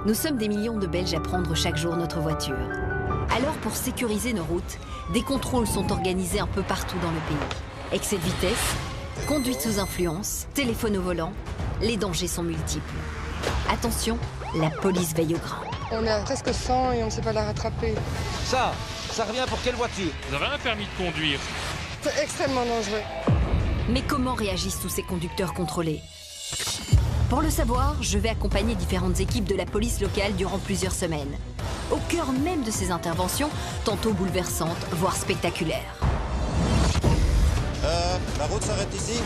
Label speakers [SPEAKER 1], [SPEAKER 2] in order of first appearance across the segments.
[SPEAKER 1] Nous sommes des millions de Belges à prendre chaque jour notre voiture. Alors, pour sécuriser nos routes, des contrôles sont organisés un peu partout dans le pays. Excès de vitesse, conduite sous influence, téléphone au volant, les dangers sont multiples. Attention, la police veille au grain.
[SPEAKER 2] On est à presque 100 et on ne sait pas la rattraper.
[SPEAKER 3] Ça revient pour quelle voiture?
[SPEAKER 4] Vous avez un permis de conduire?
[SPEAKER 2] C'est extrêmement dangereux.
[SPEAKER 1] Mais comment réagissent tous ces conducteurs contrôlés? Pour le savoir, je vais accompagner différentes équipes de la police locale durant plusieurs semaines. Au cœur même de ces interventions, tantôt bouleversantes, voire spectaculaires.
[SPEAKER 5] La route s'arrête ici.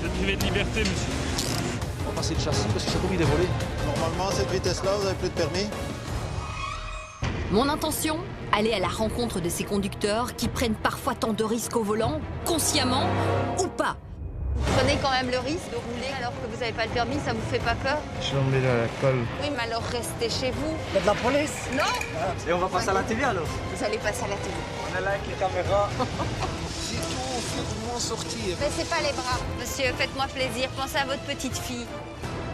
[SPEAKER 4] Vous êtes privé de liberté, monsieur.
[SPEAKER 3] On va passer le châssis parce que ça il est volé.
[SPEAKER 5] Normalement, à cette vitesse-là, vous n'avez plus de permis.
[SPEAKER 1] Mon intention? Aller à la rencontre de ces conducteurs qui prennent parfois tant de risques au volant, consciemment ou pas.
[SPEAKER 6] Prenez quand même le risque de rouler alors que vous n'avez pas le permis, ça vous fait pas peur?
[SPEAKER 7] Je suis emmené à la colle.
[SPEAKER 6] Oui, mais alors restez chez vous.
[SPEAKER 7] Il y a de la police.
[SPEAKER 6] Non.
[SPEAKER 7] Et on va passer à la télé alors?
[SPEAKER 6] Vous allez passer à la télé.
[SPEAKER 7] On est là avec les caméras.
[SPEAKER 5] C'est tout, faites-moi sortir.
[SPEAKER 6] Baissez pas les bras. Monsieur, faites-moi plaisir, pensez à votre petite fille.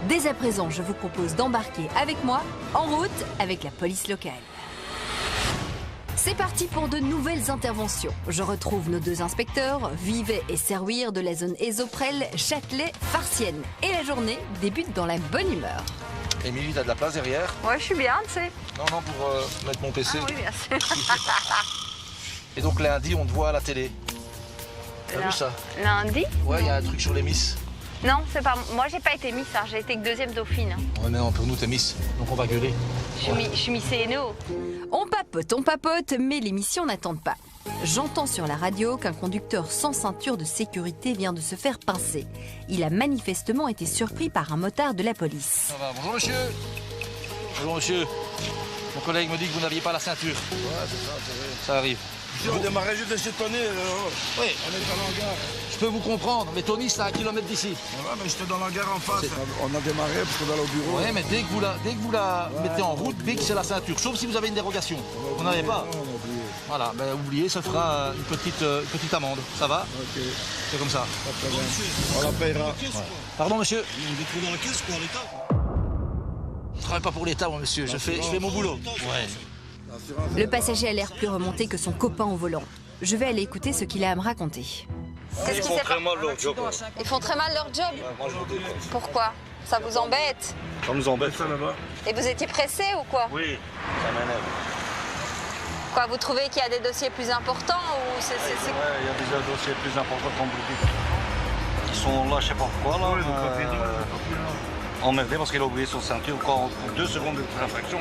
[SPEAKER 1] Dès à présent, je vous propose d'embarquer avec moi en route avec la police locale. C'est parti pour de nouvelles interventions. Je retrouve nos deux inspecteurs, Vivet et Serwir de la zone Esoprel, Châtelet, Farciennes. Et la journée débute dans la bonne humeur.
[SPEAKER 3] Émilie, t'as de la place derrière?
[SPEAKER 6] Ouais, je suis bien, tu sais.
[SPEAKER 3] Non, pour mettre mon PC.
[SPEAKER 6] Ah oui, bien sûr.
[SPEAKER 3] Et donc lundi, on te voit à la télé. T'as vu ça?
[SPEAKER 6] Lundi?
[SPEAKER 3] Ouais, il y a un truc sur les Miss.
[SPEAKER 6] Non, c'est pas. Moi, j'ai pas été Miss, hein. J'ai été que deuxième dauphine.
[SPEAKER 3] Ouais, mais non, pour nous, t'es Miss. Donc on va gueuler.
[SPEAKER 6] Je suis Miss CNO.
[SPEAKER 1] On papote, mais l'émission n'attend pas. J'entends sur la radio qu'un conducteur sans ceinture de sécurité vient de se faire pincer. Il a manifestement été surpris par un motard de la police.
[SPEAKER 3] Ça va, bonjour monsieur. Bonjour monsieur. Mon collègue me dit que vous n'aviez pas la ceinture.
[SPEAKER 5] Ouais, c'est ça, c'est vrai.
[SPEAKER 3] Ça arrive.
[SPEAKER 8] Si on démarrait juste de s'étonner,
[SPEAKER 3] Oui,
[SPEAKER 8] on est dans l'hangar.
[SPEAKER 3] je peux vous comprendre, mais Tony, c'est à 1 kilomètre d'ici.
[SPEAKER 8] Ouais, mais j'étais dans l'hangar en face. On a démarré parce qu'on allait au bureau.
[SPEAKER 3] Ouais, mais dès que vous la mettez en route, big, c'est la ceinture. Sauf si vous avez une dérogation. Vous n'en avez pas.
[SPEAKER 8] Non, on a oublié.
[SPEAKER 3] Voilà, ben oubliez, ça fera une petite amende. Ça va?
[SPEAKER 8] Ok,
[SPEAKER 3] C'est comme ça.
[SPEAKER 8] pas de problème. On la payera.
[SPEAKER 3] Pardon monsieur?
[SPEAKER 8] On est trop dans la caisse, quoi, l'État.
[SPEAKER 3] Je travaille pas pour l'État, moi monsieur. Je fais mon boulot. Ouais.
[SPEAKER 1] Le passager a l'air plus remonté que son copain au volant. Je vais aller écouter ce qu'il a à me raconter.
[SPEAKER 6] Qu'est-ce qui s'est passé?
[SPEAKER 8] leur job.
[SPEAKER 6] Ils font très mal leur job.
[SPEAKER 8] Moi, je le déconse.
[SPEAKER 6] Pourquoi? Ça vous embête?
[SPEAKER 8] Ça nous embête. Ça là-bas?
[SPEAKER 6] Et vous étiez pressé ou quoi?
[SPEAKER 8] Oui, ça m'énerve.
[SPEAKER 6] Quoi, vous trouvez qu'il y a des dossiers plus importants ou c'est...
[SPEAKER 8] Ouais, il y a déjà des dossiers plus importants qu'on vous dit. Ils sont là, je sais pas pourquoi, là. Emmerdés parce qu'il a oublié son ceinture encore pour 2 secondes d'infraction.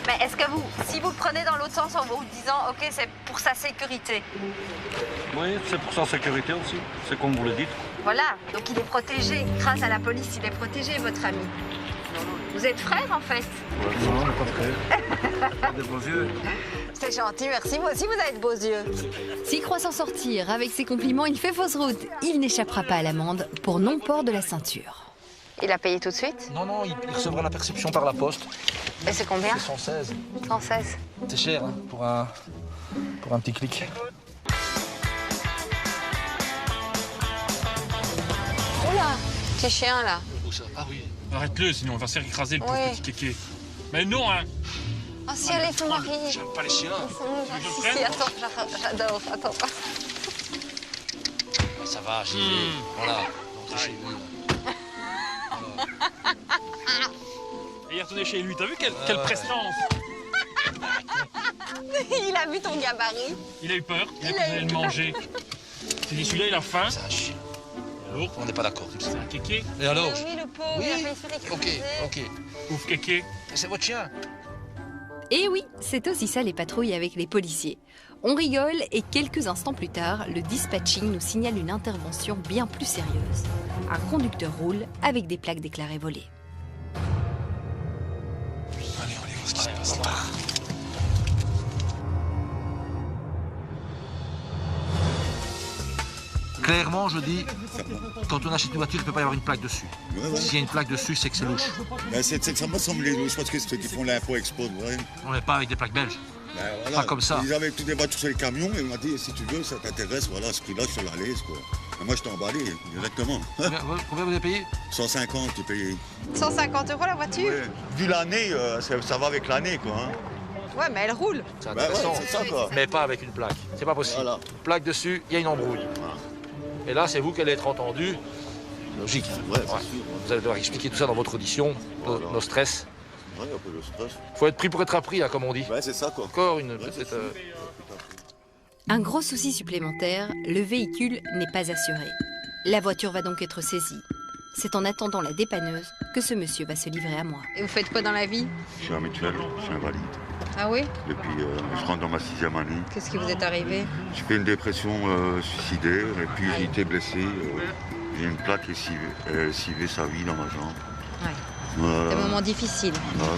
[SPEAKER 6] Mais est-ce que vous, si vous le prenez dans l'autre sens en vous disant, ok, c'est pour sa sécurité?
[SPEAKER 8] Oui, c'est pour sa sécurité aussi. C'est comme vous le dites.
[SPEAKER 6] Voilà, donc il est protégé. Grâce à la police, il est protégé, votre ami. Vous êtes frères, en fait.
[SPEAKER 8] Ouais, non, on n'est pas frères. Des beaux yeux.
[SPEAKER 6] C'est gentil, merci. Vous aussi, vous avez de beaux yeux.
[SPEAKER 1] S'il croit s'en sortir avec ses compliments, il fait fausse route. Il n'échappera pas à l'amende pour non-port de la ceinture.
[SPEAKER 6] Il a payé tout de suite?
[SPEAKER 3] Non, il recevra la perception par la poste.
[SPEAKER 6] Et c'est combien?
[SPEAKER 3] C'est 116.
[SPEAKER 6] 116.
[SPEAKER 3] C'est cher hein, pour un petit clic.
[SPEAKER 6] Oula, petit chien, là.
[SPEAKER 3] Où ça? Ah oui.
[SPEAKER 4] Arrête-le, sinon on va se faire écraser le pauvre
[SPEAKER 6] Oui.
[SPEAKER 4] petit kéké. Mais non, hein.
[SPEAKER 6] Oh, si, allez, faut Marie.
[SPEAKER 3] J'aime pas les chiens.
[SPEAKER 6] Si, attends, j'adore, attends.
[SPEAKER 3] Ça va, j'y vais. Voilà. Rentrez chez vous.
[SPEAKER 4] Et il est retourné chez lui, t'as vu quelle prestance?
[SPEAKER 6] Il a vu ton gabarit.
[SPEAKER 4] Il a eu peur, il a cru que vous allez le manger. C'est dit, celui-là, il a faim.
[SPEAKER 3] C'est un chien.
[SPEAKER 4] Alors,
[SPEAKER 3] On n'est pas d'accord.
[SPEAKER 4] c'est un kéké.
[SPEAKER 3] Et alors?
[SPEAKER 6] Oui, le pauvre,
[SPEAKER 3] Oui.
[SPEAKER 6] il a failli se faire
[SPEAKER 3] Ok,
[SPEAKER 6] écraser.
[SPEAKER 3] ok.
[SPEAKER 4] Ouf, kéké.
[SPEAKER 3] C'est votre chien.
[SPEAKER 1] Et oui, c'est aussi ça les patrouilles avec les policiers. On rigole et quelques instants plus tard, le dispatching nous signale une intervention bien plus sérieuse. Un conducteur roule avec des plaques déclarées volées.
[SPEAKER 3] Allez, on y va ce qui se passe là. Clairement, je dis, quand on achète une voiture, il ne peut pas y avoir une plaque dessus. S'il y a une plaque dessus, c'est que c'est louche.
[SPEAKER 9] Ben, c'est que ça m'a semblé louche parce que c'est ceux qui font l'impôt-export, vous voyez.
[SPEAKER 3] On n'est pas avec des plaques belges.
[SPEAKER 9] Ben, voilà.
[SPEAKER 3] Pas comme ça.
[SPEAKER 9] Ils avaient toutes les voitures sur les camions et on m'a dit si tu veux, ça t'intéresse, voilà, ce prix-là sur la laisse, quoi. Moi, je t'ai emballé, directement.
[SPEAKER 3] Combien vous avez payé?
[SPEAKER 9] 150, j'ai payé.
[SPEAKER 6] 150 € la voiture?
[SPEAKER 9] Ouais. Vu l'année, ça va avec l'année, quoi. Hein.
[SPEAKER 6] Ouais, mais elle roule.
[SPEAKER 3] C'est
[SPEAKER 9] Bah ouais,
[SPEAKER 3] intéressant.
[SPEAKER 9] c'est ça, quoi.
[SPEAKER 3] Mais pas avec une plaque. C'est pas possible.
[SPEAKER 9] Voilà.
[SPEAKER 3] Plaque dessus, il y a une embrouille.
[SPEAKER 9] Voilà.
[SPEAKER 3] Et là, c'est vous qui allez être entendu. Logique.
[SPEAKER 9] Ouais, c'est sûr.
[SPEAKER 3] Vous allez devoir expliquer tout ça dans votre audition, nos stress.
[SPEAKER 9] Ouais, un peu de stress.
[SPEAKER 3] Faut être pris pour être appris, hein, comme on dit.
[SPEAKER 9] Ouais, c'est ça, quoi.
[SPEAKER 3] Encore une
[SPEAKER 9] Ouais,
[SPEAKER 3] petite...
[SPEAKER 9] c'est sûr.
[SPEAKER 1] Un gros souci supplémentaire, le véhicule n'est pas assuré. La voiture va donc être saisie. C'est en attendant la dépanneuse que ce monsieur va se livrer à moi.
[SPEAKER 6] Et vous faites quoi dans la vie?
[SPEAKER 9] Je suis un mutuel, je suis invalide.
[SPEAKER 6] Ah oui?
[SPEAKER 9] Depuis, je rentre dans ma 6e année.
[SPEAKER 6] Qu'est-ce qui vous est arrivé?
[SPEAKER 9] J'ai fait une dépression suicidaire et puis j'ai été blessé. J'ai une plaque lessivée sa vie dans ma jambe.
[SPEAKER 6] Ouais.
[SPEAKER 9] Voilà.
[SPEAKER 6] C'est un moment difficile.
[SPEAKER 9] Voilà,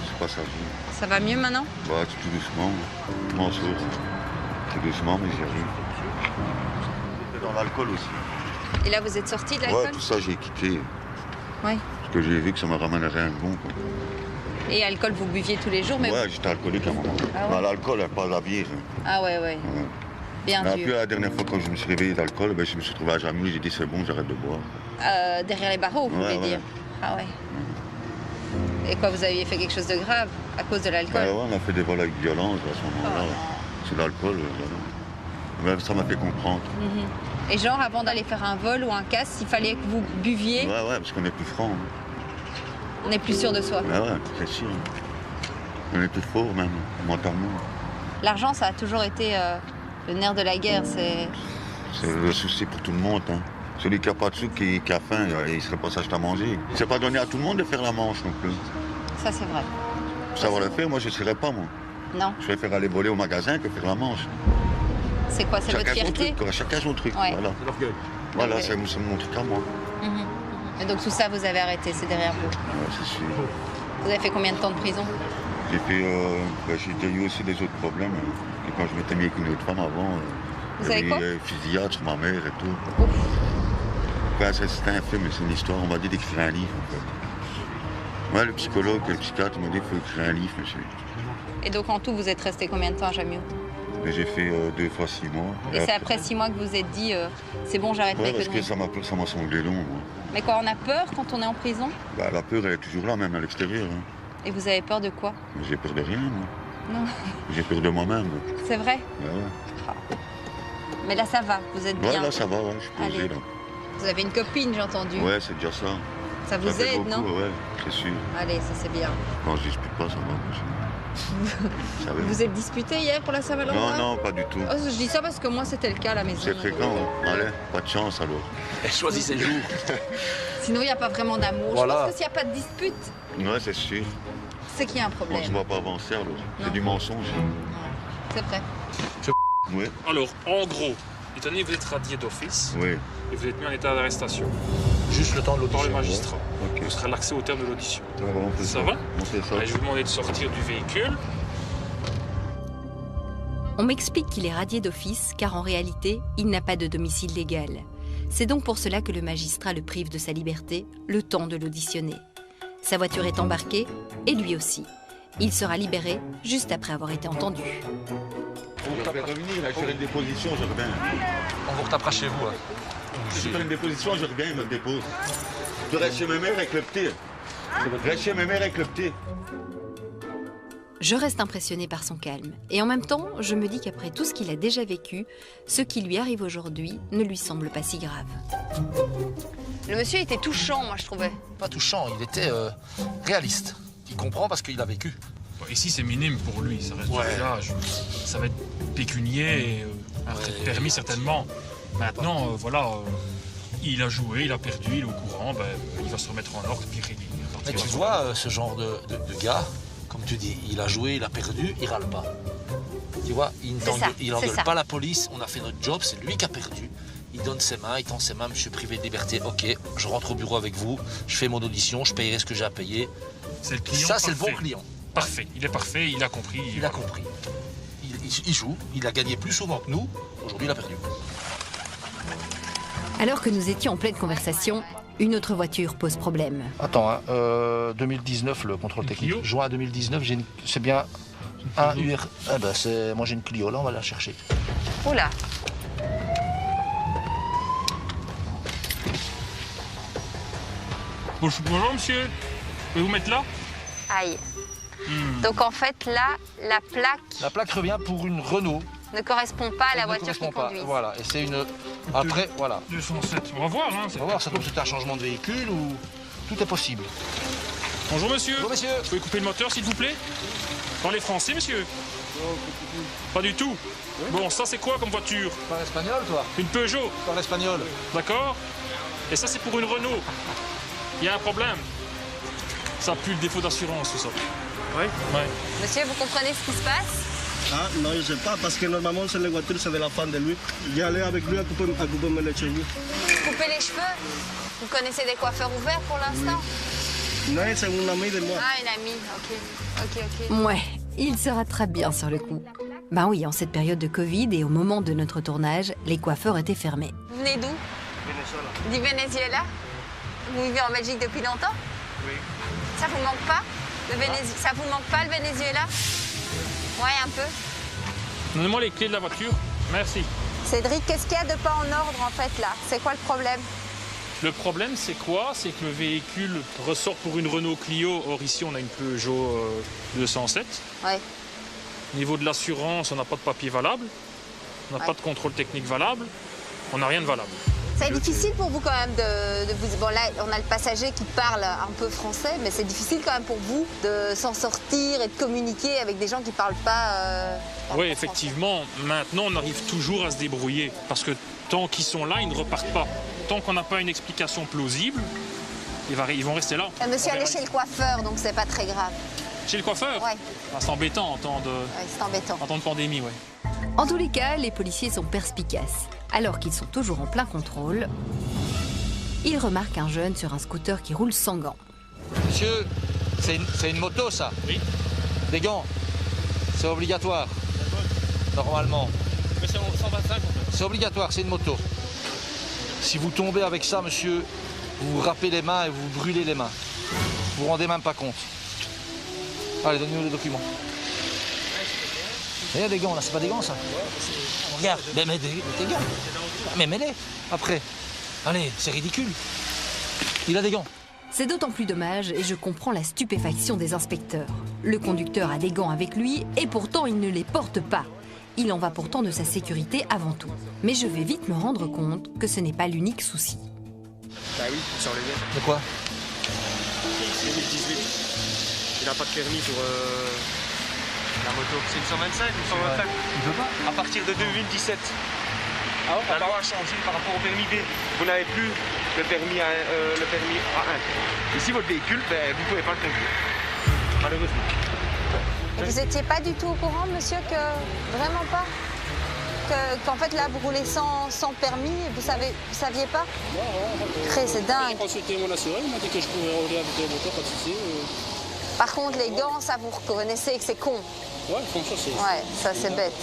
[SPEAKER 9] c'est pas sa vie.
[SPEAKER 6] Ça va mieux maintenant?
[SPEAKER 9] Bah, tout doucement, je m'en sors. Tout doucement, mais j'y arrive. Dans l'alcool aussi.
[SPEAKER 6] Et là, vous êtes sorti de l'alcool?
[SPEAKER 9] Ouais, tout ça, j'ai quitté.
[SPEAKER 6] Ouais.
[SPEAKER 9] Parce que j'ai vu que ça me ramènerait un bon. Quoi.
[SPEAKER 6] Et alcool, vous buviez tous les jours, mais...
[SPEAKER 9] Ouais, j'étais alcoolique à un moment.
[SPEAKER 6] Ah ouais?
[SPEAKER 9] Bah, l'alcool, pas la bière.
[SPEAKER 6] Ah ouais, ouais.
[SPEAKER 9] Ouais.
[SPEAKER 6] Bien
[SPEAKER 9] Mais
[SPEAKER 6] dur.
[SPEAKER 9] puis la dernière fois, quand je me suis réveillé d'alcool, ben, je me suis trouvé à Jamil, j'ai dit c'est bon, j'arrête de boire.
[SPEAKER 6] Derrière les barreaux, vous voulez
[SPEAKER 9] Ouais, ouais.
[SPEAKER 6] dire? Ah ouais. Et quoi, vous aviez fait quelque chose de grave à cause de l'alcool?
[SPEAKER 9] Ouais, on a fait des vols avec violence à ce moment-là.
[SPEAKER 6] Oh.
[SPEAKER 9] C'est l'alcool, voilà. Ouais, ça m'a fait comprendre.
[SPEAKER 6] Mhm. Et genre, avant d'aller faire un vol ou un casse, il fallait que vous buviez,
[SPEAKER 9] Ouais, ouais, parce qu'on est plus franc. Hein.
[SPEAKER 6] on est plus sûr de soi.
[SPEAKER 9] Ouais, ouais, c'est sûr. On est plus fort même, mentalement.
[SPEAKER 6] L'argent, ça a toujours été le nerf de la guerre, c'est...
[SPEAKER 9] C'est le souci pour tout le monde. Hein. Celui qui n'a pas de sous, qui a faim, il ne serait pas s'acheter à manger. C'est pas donné à tout le monde de faire la manche non plus.
[SPEAKER 6] Ça, c'est vrai.
[SPEAKER 9] Pour savoir le faire, moi je ne serais pas, moi.
[SPEAKER 6] Non.
[SPEAKER 9] Je préfère aller voler au magasin que faire la manche.
[SPEAKER 6] C'est quoi? C'est votre
[SPEAKER 9] Chacun son
[SPEAKER 6] fierté?
[SPEAKER 9] truc, quoi. Chacun son truc.
[SPEAKER 6] Ouais.
[SPEAKER 9] Voilà,
[SPEAKER 3] C'est l'orgueil.
[SPEAKER 9] voilà
[SPEAKER 6] Ouais.
[SPEAKER 9] c'est mon truc à moi.
[SPEAKER 6] Mhm. Et donc tout ça, vous avez arrêté, c'est derrière vous.
[SPEAKER 9] Ouais, c'est sûr.
[SPEAKER 6] Vous avez fait combien de temps de prison?
[SPEAKER 9] J'ai fait, j'ai eu aussi des autres problèmes. Et quand je m'étais mis avec une autre femme avant,
[SPEAKER 6] Vous
[SPEAKER 9] il y
[SPEAKER 6] avez quoi?
[SPEAKER 9] avait fusillade sur ma mère et tout.
[SPEAKER 6] Ouf.
[SPEAKER 9] Enfin, c'est un film, c'est une histoire. On m'a dit d'écrire un livre, en fait. Ouais, le psychologue et le psychiatre m'ont dit qu'il faut écrire un livre, monsieur.
[SPEAKER 6] Et donc en tout, vous êtes resté combien de temps à Jamio?
[SPEAKER 9] Mais j'ai fait 2 fois 6 mois.
[SPEAKER 6] Et c'est après 6 mois que vous vous êtes dit, c'est bon, j'arrête
[SPEAKER 9] Ouais,
[SPEAKER 6] mes
[SPEAKER 9] parce que
[SPEAKER 6] conneries.
[SPEAKER 9] ça m'a semblé long, moi.
[SPEAKER 6] Mais quoi, on a peur quand on est en prison?
[SPEAKER 9] Bah, la peur, elle est toujours là, même à l'extérieur. Hein.
[SPEAKER 6] Et vous avez peur de quoi?
[SPEAKER 9] Mais j'ai peur de rien, moi.
[SPEAKER 6] Non.
[SPEAKER 9] J'ai peur de moi-même.
[SPEAKER 6] C'est vrai?
[SPEAKER 9] Ouais, ouais.
[SPEAKER 6] Mais là, ça va, vous êtes
[SPEAKER 9] Ouais,
[SPEAKER 6] bien.
[SPEAKER 9] là, ça va, ouais, je suis posé,
[SPEAKER 6] Allez.
[SPEAKER 9] là.
[SPEAKER 6] Vous avez une copine, j'ai entendu.
[SPEAKER 9] Ouais, c'est déjà ça.
[SPEAKER 6] Ça vous
[SPEAKER 9] Ça fait
[SPEAKER 6] aide,
[SPEAKER 9] beaucoup,
[SPEAKER 6] non?
[SPEAKER 9] Ouais, c'est sûr.
[SPEAKER 6] Allez, ça c'est bien.
[SPEAKER 9] Quand je dispute pas, ça va, moi. Ça va.
[SPEAKER 6] Vous vous êtes disputé hier pour la Saint-Valentin?
[SPEAKER 9] Non, non, pas du tout.
[SPEAKER 6] Oh, je dis ça parce que moi, c'était le cas à la maison.
[SPEAKER 9] C'est fréquent, hein. Allez, pas de chance, alors.
[SPEAKER 3] Elle choisit ses jours.
[SPEAKER 6] Sinon, il n'y a pas vraiment d'amour.
[SPEAKER 3] Voilà.
[SPEAKER 6] Je pense que s'il n'y a pas de dispute,
[SPEAKER 9] Ouais, c'est sûr.
[SPEAKER 6] c'est qu'il y a un
[SPEAKER 9] On se
[SPEAKER 6] problème.
[SPEAKER 9] voit pas avancer, alors.
[SPEAKER 6] Non.
[SPEAKER 9] C'est du mensonge.
[SPEAKER 6] C'est vrai.
[SPEAKER 9] Ouais,
[SPEAKER 4] Alors, en gros, étant donné que vous êtes radié d'office
[SPEAKER 9] oui.
[SPEAKER 4] et vous êtes mis en état d'arrestation
[SPEAKER 3] Juste le temps de
[SPEAKER 4] par le
[SPEAKER 3] l'audition.
[SPEAKER 4] magistrat,
[SPEAKER 9] Ok.
[SPEAKER 4] vous serez relaxé au terme de l'audition.
[SPEAKER 9] Ça va, on fait
[SPEAKER 4] Ça va?
[SPEAKER 9] On fait ça.
[SPEAKER 4] Allez, je vais vous demander de sortir du véhicule.
[SPEAKER 1] On m'explique qu'il est radié d'office car en réalité, il n'a pas de domicile légal. C'est donc pour cela que le magistrat le prive de sa liberté le temps de l'auditionner. Sa voiture est embarquée et lui aussi. Il sera libéré juste après avoir été entendu.
[SPEAKER 9] Je vais revenir, là, je ferai une déposition, je reviens.
[SPEAKER 3] On vous retapera chez vous. Hein.
[SPEAKER 9] Je fais une déposition, je reviens, il me dépose. Je reste chez mes mères avec le petit. Je reste chez mes mères avec le petit.
[SPEAKER 1] Je reste impressionnée par son calme. Et en même temps, je me dis qu'après tout ce qu'il a déjà vécu, ce qui lui arrive aujourd'hui ne lui semble pas si grave.
[SPEAKER 6] Le monsieur était touchant, moi, je trouvais.
[SPEAKER 3] Pas touchant, il était réaliste. Il comprend parce qu'il a vécu.
[SPEAKER 4] Bon, ici, c'est minime pour lui, ça reste
[SPEAKER 3] Ouais.
[SPEAKER 4] du village. Ça va être pécunier et un trait de permis, certainement. Maintenant, il a joué, il a perdu, il est au courant, ben, il va se remettre en ordre, puis il
[SPEAKER 3] Mais
[SPEAKER 4] repartira.
[SPEAKER 3] tu vois, ce genre de gars, comme tu dis, il a joué, il a perdu, il râle pas. Tu vois, il
[SPEAKER 6] C'est ça, c'est
[SPEAKER 3] n'engueule
[SPEAKER 6] ça.
[SPEAKER 3] pas la police, on a fait notre job, c'est lui qui a perdu. Il donne ses mains, il tend ses mains, je suis privé de liberté, ok, je rentre au bureau avec vous, je fais mon audition, je payerai ce que j'ai à payer.
[SPEAKER 4] C'est le client
[SPEAKER 3] Ça, c'est le bon
[SPEAKER 4] parfait.
[SPEAKER 3] client.
[SPEAKER 4] Parfait, il est parfait, il a compris.
[SPEAKER 3] Il a compris. Il joue, il a gagné plus souvent que nous, aujourd'hui il a perdu.
[SPEAKER 1] Alors que nous étions en pleine conversation, une autre voiture pose problème.
[SPEAKER 3] Attends, hein, 2019, le contrôle technique.
[SPEAKER 4] Clio
[SPEAKER 3] Juin 2019, c'est bien un UR. Ah ben, moi j'ai une Clio, là on va la chercher.
[SPEAKER 6] Oula.
[SPEAKER 4] Bonjour monsieur, vous pouvez vous mettre là?
[SPEAKER 6] Aïe. Donc en fait là, la plaque
[SPEAKER 3] revient pour une Renault.
[SPEAKER 6] ne correspond pas à la
[SPEAKER 3] Elle ne
[SPEAKER 6] voiture
[SPEAKER 3] correspond
[SPEAKER 6] qui
[SPEAKER 3] pas.
[SPEAKER 6] conduit.
[SPEAKER 3] Voilà, et c'est une... Après, voilà.
[SPEAKER 4] 207, on va voir. Hein,
[SPEAKER 3] On va voir, ça tombe, c'est un changement de véhicule ou... Tout est possible.
[SPEAKER 4] Bonjour monsieur.
[SPEAKER 3] Bonjour messieurs.
[SPEAKER 4] Vous pouvez couper le moteur s'il vous plaît? Parlez français monsieur? Pas du tout. Bon, ça c'est quoi comme voiture?
[SPEAKER 3] Tu parles espagnol toi?
[SPEAKER 4] Une Peugeot,
[SPEAKER 3] Tu parles espagnol?
[SPEAKER 4] d'accord? Et ça c'est pour une Renault. Il y a un problème. Ça pue le défaut d'assurance tout ça.
[SPEAKER 7] Oui.
[SPEAKER 4] Ouais.
[SPEAKER 6] Monsieur, vous comprenez ce qui se passe?
[SPEAKER 7] Ah, non, je sais pas, parce que normalement, c'est les voitures, c'est de la femme de lui. J'y allais avec lui à couper mes cheveux.
[SPEAKER 6] Couper les cheveux? Vous connaissez des coiffeurs ouverts pour l'instant?
[SPEAKER 7] Non, c'est une amie de moi.
[SPEAKER 6] Ah, une amie, ok.
[SPEAKER 1] Ouais, il se rattrape bien sur le coup. Ben oui, en cette période de Covid et au moment de notre tournage, les coiffeurs étaient fermés.
[SPEAKER 6] Vous venez d'où?
[SPEAKER 7] Venezuela.
[SPEAKER 6] Du Venezuela? Vous vivez en Belgique depuis longtemps?
[SPEAKER 7] Oui.
[SPEAKER 6] Ça vous manque pas? Ça vous manque pas le Venezuela? Ouais, un peu.
[SPEAKER 4] Donnez-moi les clés de la voiture. Merci.
[SPEAKER 6] Cédric, qu'est-ce qu'il y a de pas en ordre en fait là? C'est quoi le problème?
[SPEAKER 4] Le problème, c'est quoi? C'est que le véhicule ressort pour une Renault Clio. Or, ici, on a une Peugeot 207.
[SPEAKER 6] Ouais.
[SPEAKER 4] Au niveau de l'assurance, on n'a pas de papier valable. On n'a pas de contrôle technique valable. On n'a rien de valable.
[SPEAKER 6] C'est difficile pour vous quand même de vous... Bon là, on a le passager qui parle un peu français, mais c'est difficile quand même pour vous de s'en sortir et de communiquer avec des gens qui ne parlent pas...
[SPEAKER 4] Oui, effectivement. Maintenant, on arrive toujours à se débrouiller. Parce que tant qu'ils sont là, ils ne repartent pas. Tant qu'on n'a pas une explication plausible, ils vont rester là.
[SPEAKER 6] Monsieur allait chez le coiffeur, donc c'est pas très grave.
[SPEAKER 4] Chez le coiffeur?
[SPEAKER 6] Ouais.
[SPEAKER 4] Ah, c'est embêtant en temps
[SPEAKER 6] C'est embêtant.
[SPEAKER 4] de pandémie, ouais.
[SPEAKER 1] En tous les cas, les policiers sont perspicaces. Alors qu'ils sont toujours en plein contrôle, ils remarquent un jeune sur un scooter qui roule sans gants.
[SPEAKER 3] Monsieur, c'est une moto ça?
[SPEAKER 4] Oui.
[SPEAKER 3] Des gants? C'est obligatoire. Normalement.
[SPEAKER 4] Mais c'est 125 en fait.
[SPEAKER 3] C'est obligatoire, c'est une moto. Si vous tombez avec ça, monsieur, vous vous râpez les mains et vous vous brûlez les mains. Vous vous rendez même pas compte. Allez, donnez-nous les documents. Il y a des gants là, c'est pas des gants ça? Regarde, mais mets tes gants. Mais mets-les après. Allez, c'est ridicule. Il a des gants.
[SPEAKER 1] C'est d'autant plus dommage et je comprends la stupéfaction des inspecteurs. Le conducteur a des gants avec lui et pourtant il ne les porte pas. Il en va pourtant de sa sécurité avant tout. Mais je vais vite me rendre compte que ce n'est pas l'unique souci.
[SPEAKER 7] Bah oui, sur les liens.
[SPEAKER 3] De quoi?
[SPEAKER 7] 2018. Il n'a pas de permis pour la moto. C'est une 125 ou 125?
[SPEAKER 3] Il veut pas.
[SPEAKER 7] À partir de 2017. Ah ouais, la loi a changé par rapport au permis B. Vous n'avez plus le permis A1. Et si votre véhicule, ben, vous ne pouvez pas le conduire. Malheureusement.
[SPEAKER 6] Et vous n'étiez pas du tout au courant, monsieur, que... Vraiment pas? Qu'en fait, là, vous roulez sans permis et vous saviez pas? C'est dingue.
[SPEAKER 10] J'ai consulté mon assureur, il m'a dit que je pouvais rouler avec des motos, pas de souci.
[SPEAKER 6] Par contre, les gants, ça, vous reconnaissez que c'est con.
[SPEAKER 10] Ouais, comme ça, c'est...
[SPEAKER 6] Ouais, ça, c'est bête.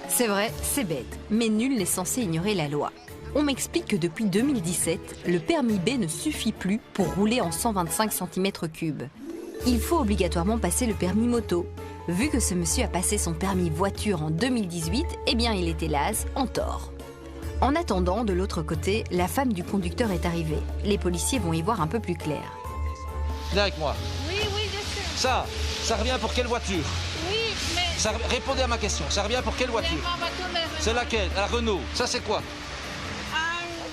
[SPEAKER 1] C'est vrai, c'est bête, mais nul n'est censé ignorer la loi. On m'explique que depuis 2017, le permis B ne suffit plus pour rouler en 125 cm3. Il faut obligatoirement passer le permis moto. Vu que ce monsieur a passé son permis voiture en 2018, eh bien il est hélas en tort. En attendant, de l'autre côté, la femme du conducteur est arrivée. Les policiers vont y voir un peu plus clair.
[SPEAKER 3] Viens avec moi.
[SPEAKER 11] Oui, je sais.
[SPEAKER 3] Ça revient pour quelle voiture?
[SPEAKER 11] Oui, mais...
[SPEAKER 3] Répondez à ma question, ça revient pour quelle voiture? C'est laquelle? La Renault. Ça c'est quoi?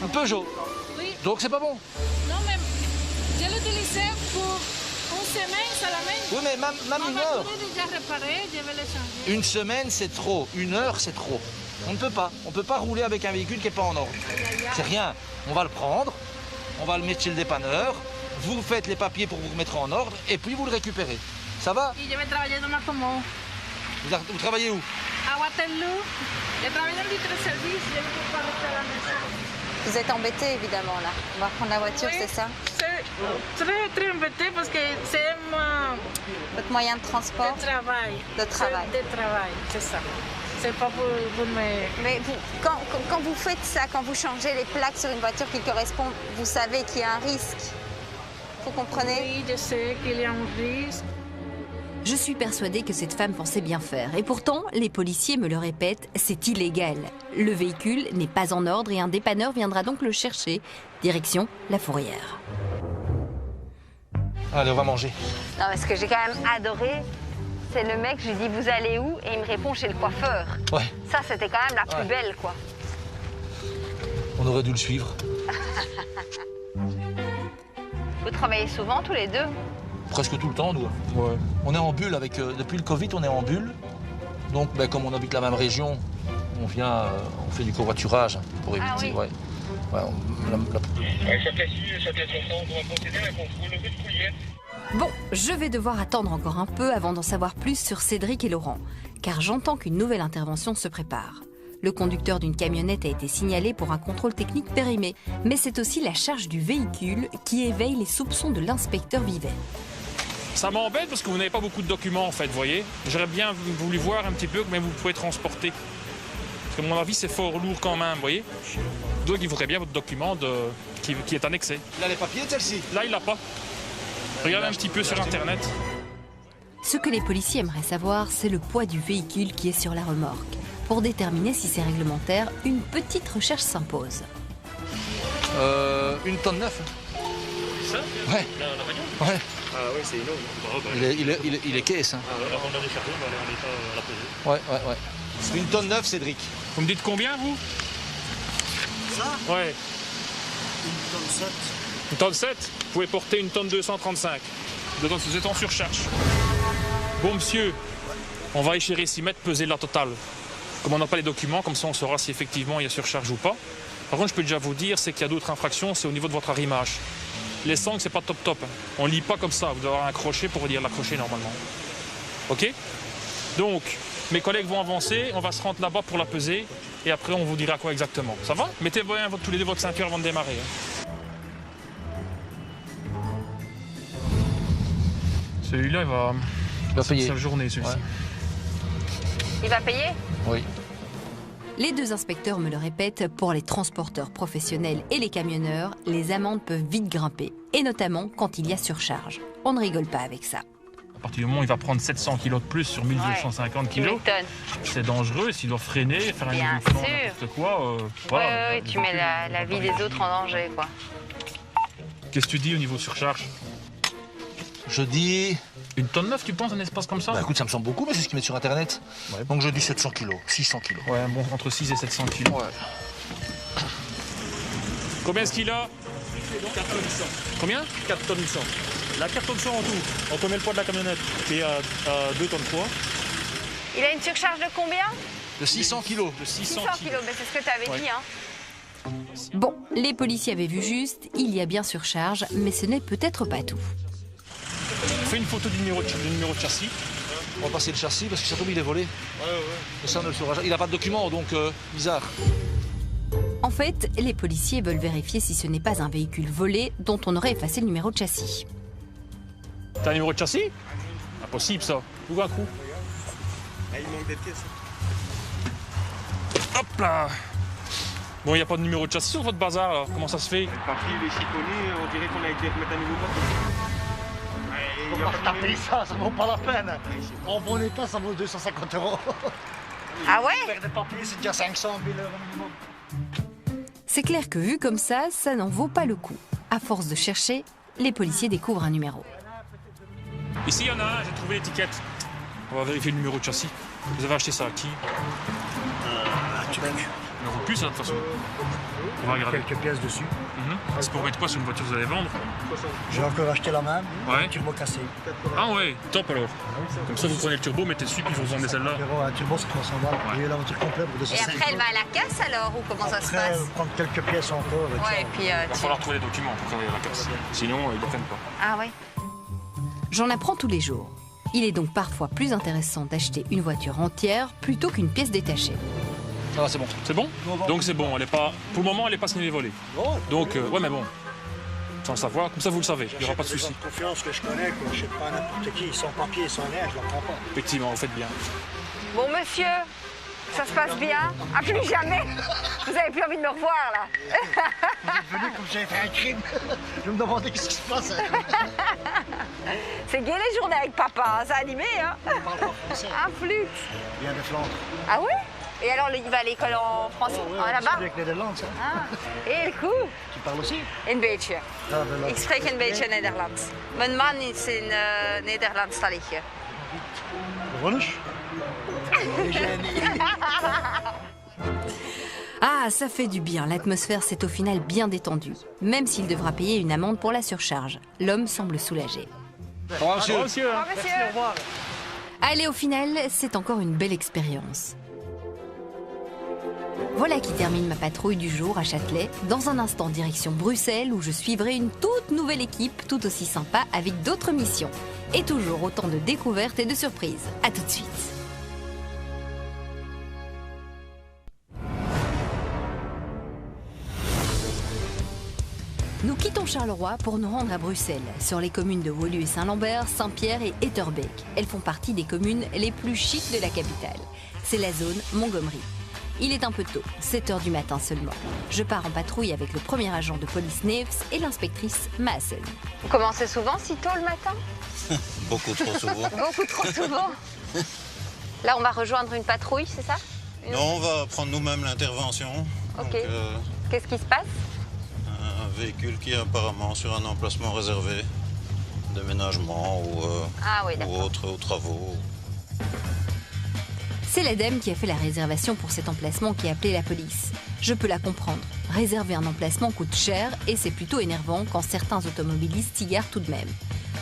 [SPEAKER 3] Une Peugeot.
[SPEAKER 11] Oui.
[SPEAKER 3] Donc c'est pas bon?
[SPEAKER 11] Non, mais je l'utilisais pour une semaine seulement.
[SPEAKER 3] Oui, mais même une heure.
[SPEAKER 11] Je l'ai déjà réparé, je vais le changer.
[SPEAKER 3] Une semaine c'est trop, une heure c'est trop. On ne peut pas. On ne peut pas rouler avec un véhicule qui n'est pas en ordre. C'est rien. On va le prendre, on va le mettre chez le dépanneur, vous faites les papiers pour vous remettre en ordre et puis vous le récupérez. Ça va?
[SPEAKER 11] Et je vais travailler dans ma commune.
[SPEAKER 3] Vous travaillez où?
[SPEAKER 11] À Waterloo. Je travaille dans le libre-service, je ne peux pas rester à la maison.
[SPEAKER 6] Vous êtes embêté, évidemment, là. On va prendre la voiture,
[SPEAKER 11] Oui,
[SPEAKER 6] c'est ça?
[SPEAKER 11] C'est très embêté parce que c'est
[SPEAKER 6] votre moyen de transport?
[SPEAKER 11] De travail.
[SPEAKER 6] De travail.
[SPEAKER 11] De travail, c'est ça. C'est pas pour me...
[SPEAKER 6] Mais quand vous faites ça, quand vous changez les plaques sur une voiture qui correspond, vous savez qu'il y a un risque. Vous comprenez?
[SPEAKER 11] Oui, je sais qu'il y a un risque.
[SPEAKER 1] Je suis persuadée que cette femme pensait bien faire. Et pourtant, les policiers me le répètent, c'est illégal. Le véhicule n'est pas en ordre et un dépanneur viendra donc le chercher. Direction La Fourrière.
[SPEAKER 3] Allez, on va manger.
[SPEAKER 6] Non, mais ce que j'ai quand même adoré, c'est le mec, je lui dis vous allez où? Et il me répond chez le coiffeur.
[SPEAKER 3] Ouais.
[SPEAKER 6] Ça, c'était quand même la plus belle, quoi.
[SPEAKER 3] On aurait dû le suivre.
[SPEAKER 6] Vous travaillez souvent tous les deux?
[SPEAKER 3] Presque tout le temps, nous. Ouais. On est en bulle avec. Depuis le Covid, on est en bulle. Donc, ben, comme on habite la même région, on vient, on fait du covoiturage pour éviter.
[SPEAKER 6] Ah oui.
[SPEAKER 3] Ouais. Ouais,
[SPEAKER 1] Bon, je vais devoir attendre encore un peu avant d'en savoir plus sur Cédric et Laurent, car j'entends qu'une nouvelle intervention se prépare. Le conducteur d'une camionnette a été signalé pour un contrôle technique périmé, mais c'est aussi la charge du véhicule qui éveille les soupçons de l'inspecteur Vivet.
[SPEAKER 4] Ça m'embête parce que vous n'avez pas beaucoup de documents en fait, vous voyez. J'aurais bien voulu voir un petit peu comment vous pouvez transporter. Parce que à mon avis, c'est fort lourd quand même, vous voyez. Donc il faudrait bien votre document qui est annexé.
[SPEAKER 3] Il a les papiers, celle-ci?
[SPEAKER 4] Là, il l'a pas. Regardez un petit peu sur Internet.
[SPEAKER 1] Ce que les policiers aimeraient savoir, c'est le poids du véhicule qui est sur la remorque. Pour déterminer si c'est réglementaire, une petite recherche s'impose.
[SPEAKER 3] 1,9 tonne.
[SPEAKER 4] C'est ça?
[SPEAKER 3] Ouais.
[SPEAKER 4] La bagnole?
[SPEAKER 3] Ouais.
[SPEAKER 4] Ah oui, c'est énorme.
[SPEAKER 3] Il est caisse. Hein.
[SPEAKER 4] Avant de la décharger, on va aller en état à la peser.
[SPEAKER 3] Ouais. C'est 1,9 tonne, Cédric.
[SPEAKER 4] Vous me dites combien, vous?
[SPEAKER 8] Ça?
[SPEAKER 4] Ouais.
[SPEAKER 8] 1 tonne 7.
[SPEAKER 4] 1 tonne 7? Vous pouvez porter 1 tonne 235. Vous êtes en surcharge. Bon, monsieur, on va échérer 6 mètres, peser la totale. Comme on n'a pas les documents, comme ça on saura si effectivement il y a surcharge ou pas. Par contre, je peux déjà vous dire, c'est qu'il y a d'autres infractions, c'est au niveau de votre arrimage. Les sangles, c'est pas top. Hein. On lit pas comme ça, vous devez avoir un crochet pour dire l'accrocher normalement. Ok? Donc, mes collègues vont avancer, on va se rendre là-bas pour la peser, et après on vous dira quoi exactement. Ça va? Mettez bien tous les deux votre ceinture avant de démarrer. Hein. Celui-là, il va
[SPEAKER 3] payer.
[SPEAKER 4] Sa journée, celui-ci.
[SPEAKER 3] Ouais.
[SPEAKER 6] Il va payer?
[SPEAKER 3] Oui.
[SPEAKER 1] Les deux inspecteurs me le répètent, pour les transporteurs professionnels et les camionneurs, les amendes peuvent vite grimper, et notamment quand il y a surcharge. On ne rigole pas avec ça.
[SPEAKER 4] À partir du moment où il va prendre 700 kg de plus sur 1250 kg, c'est dangereux. S'il doit freiner, faire un mouvement, n'importe quoi. Voilà,
[SPEAKER 6] oui, tu mets la vie des autres en danger, quoi.
[SPEAKER 4] Qu'est-ce que tu dis au niveau surcharge?
[SPEAKER 3] Je dis...
[SPEAKER 4] 1 tonne 9, tu penses, un espace comme ça?
[SPEAKER 3] Bah écoute, ça me semble beaucoup, mais c'est ce qu'ils mettent sur Internet. Ouais. Donc je dis 700 kilos, 600 kilos.
[SPEAKER 4] Ouais, bon, entre 6 et 700 kilos.
[SPEAKER 3] Ouais.
[SPEAKER 4] Combien est-ce qu'il a?
[SPEAKER 10] 4 tonnes 100.
[SPEAKER 4] Combien?
[SPEAKER 10] 4 tonnes 100. La 4 tonnes 100 en tout. On te met le poids de la camionnette qui est à 2 tonnes 3.
[SPEAKER 6] Il a une surcharge de combien?
[SPEAKER 3] De 600 kilos.
[SPEAKER 4] De 600
[SPEAKER 6] kilos, mais c'est ce que tu avais dit, hein.
[SPEAKER 1] Bon, les policiers avaient vu juste, il y a bien surcharge, mais ce n'est peut-être pas tout.
[SPEAKER 4] Fais une photo du numéro de châssis.
[SPEAKER 3] On va passer le châssis parce que ça tombe, il est volé. Ouais. Et ça, on ne le saura jamais. Il n'a pas de document, donc bizarre.
[SPEAKER 1] En fait, les policiers veulent vérifier si ce n'est pas un véhicule volé dont on aurait effacé le numéro de châssis.
[SPEAKER 4] T'as un numéro de châssis? Impossible, ça. Ouvre un coup.
[SPEAKER 10] Il manque des pièces.
[SPEAKER 4] Hop là. Bon, il n'y a pas de numéro de châssis sur votre bazar, là. Comment ça se fait?
[SPEAKER 7] Le papier, il est chiffonné, on dirait qu'on a été remettre un nouveau papier.
[SPEAKER 8] Faut pas se taper ça vaut pas la peine. En bon état, ça vaut 250 €.
[SPEAKER 6] Ah ouais?
[SPEAKER 8] Faire des papiers, c'est déjà 500 000 € minimum.
[SPEAKER 1] C'est clair que vu comme ça n'en vaut pas le coup. À force de chercher, les policiers découvrent un numéro.
[SPEAKER 4] Ici, il y en a un, j'ai trouvé l'étiquette. On va vérifier le numéro de châssis. Vous avez acheté ça à qui?
[SPEAKER 8] Tu peux.
[SPEAKER 4] Il n'en vaut plus, ça, de toute façon. On va regarder.
[SPEAKER 8] Quelques pièces dessus.
[SPEAKER 4] C'est pour mettre quoi sur une voiture que vous allez vendre?
[SPEAKER 8] J'ai encore acheté la même.
[SPEAKER 4] Ouais.
[SPEAKER 8] Un turbo cassé.
[SPEAKER 4] Ah ouais, top alors. Comme ça, vous prenez le turbo, mettez dessus, puis vous vendez celle-là.
[SPEAKER 8] Un turbo, c'est 300 balles. J'ai la voiture complète pour 250.
[SPEAKER 6] Et après, elle va à la caisse alors, ou comment ça se passe?
[SPEAKER 8] Prendre quelques pièces encore.
[SPEAKER 6] Ouais, et puis
[SPEAKER 4] Il va falloir trouver des documents pour travailler à la caisse. Sinon, ils ne prennent pas.
[SPEAKER 6] Ah ouais.
[SPEAKER 1] J'en apprends tous les jours. Il est donc parfois plus intéressant d'acheter une voiture entière plutôt qu'une pièce détachée.
[SPEAKER 3] Ça va, c'est bon.
[SPEAKER 4] C'est bon? Donc c'est bon, elle est pas... Pour le moment, elle n'est pas signalée volée. Donc, ouais, mais bon. Sans le savoir, comme ça, vous le savez, il n'y aura pas de souci.
[SPEAKER 8] Confiance que je connais, que je sais pas n'importe qui, sans papier, sans rien, je ne la prends pas.
[SPEAKER 4] Effectivement, vous faites bien.
[SPEAKER 6] Bon, monsieur, ça se passe bien? Ah, plus jamais. Vous avez plus envie de me revoir, là.
[SPEAKER 8] Vous êtes venu comme si j'avais fait un crime. Je me demandais qu'est-ce qui se passe.
[SPEAKER 6] C'est gai les journées avec papa, c'est animé, hein?
[SPEAKER 8] On parle pas français.
[SPEAKER 6] Ah, flûte.
[SPEAKER 8] Bien de Flandre.
[SPEAKER 6] Ah ouais? Et alors, il va à l'école en français, là-bas?
[SPEAKER 8] Avec Nederlands, hè?
[SPEAKER 6] Ah, heel goed.
[SPEAKER 8] Tu parles aussi?
[SPEAKER 6] Een beetje.
[SPEAKER 8] Ah, voilà.
[SPEAKER 6] Ik spreek een beetje Nederlands. Mijn man is een Nederlandstalige.
[SPEAKER 8] Gewoon
[SPEAKER 1] Ah, ça fait du bien, l'atmosphère s'est au final bien détendue. Même s'il devra payer une amende pour la surcharge. L'homme semble soulagé.
[SPEAKER 3] Au revoir, monsieur.
[SPEAKER 4] Au revoir, monsieur.
[SPEAKER 6] Au revoir, monsieur.
[SPEAKER 8] Au revoir.
[SPEAKER 1] Allez, au final, c'est encore une belle expérience. Voilà qui termine ma patrouille du jour à Châtelet. Dans un instant, direction Bruxelles, où je suivrai une toute nouvelle équipe, tout aussi sympa, avec d'autres missions. Et toujours autant de découvertes et de surprises. A tout de suite. Nous quittons Charleroi pour nous rendre à Bruxelles, sur les communes de Woluwe et Saint-Lambert, Saint-Pierre et Etterbeek. Elles font partie des communes les plus chics de la capitale. C'est la zone Montgomery. Il est un peu tôt, 7h du matin seulement. Je pars en patrouille avec le premier agent de police Neves et l'inspectrice Maassen.
[SPEAKER 6] Vous commencez souvent si tôt le matin?
[SPEAKER 9] Beaucoup trop souvent.
[SPEAKER 6] Beaucoup trop souvent. Là, on va rejoindre une patrouille, c'est ça?
[SPEAKER 9] Non, on va prendre nous-mêmes l'intervention.
[SPEAKER 6] Ok.
[SPEAKER 9] Donc,
[SPEAKER 6] Qu'est-ce qui se passe?
[SPEAKER 9] un véhicule qui est apparemment sur un emplacement réservé, déménagement ou autre, aux travaux.
[SPEAKER 1] C'est la dame qui a fait la réservation pour cet emplacement qui a appelé la police. Je peux la comprendre. Réserver un emplacement coûte cher et c'est plutôt énervant quand certains automobilistes s'y garent tout de même.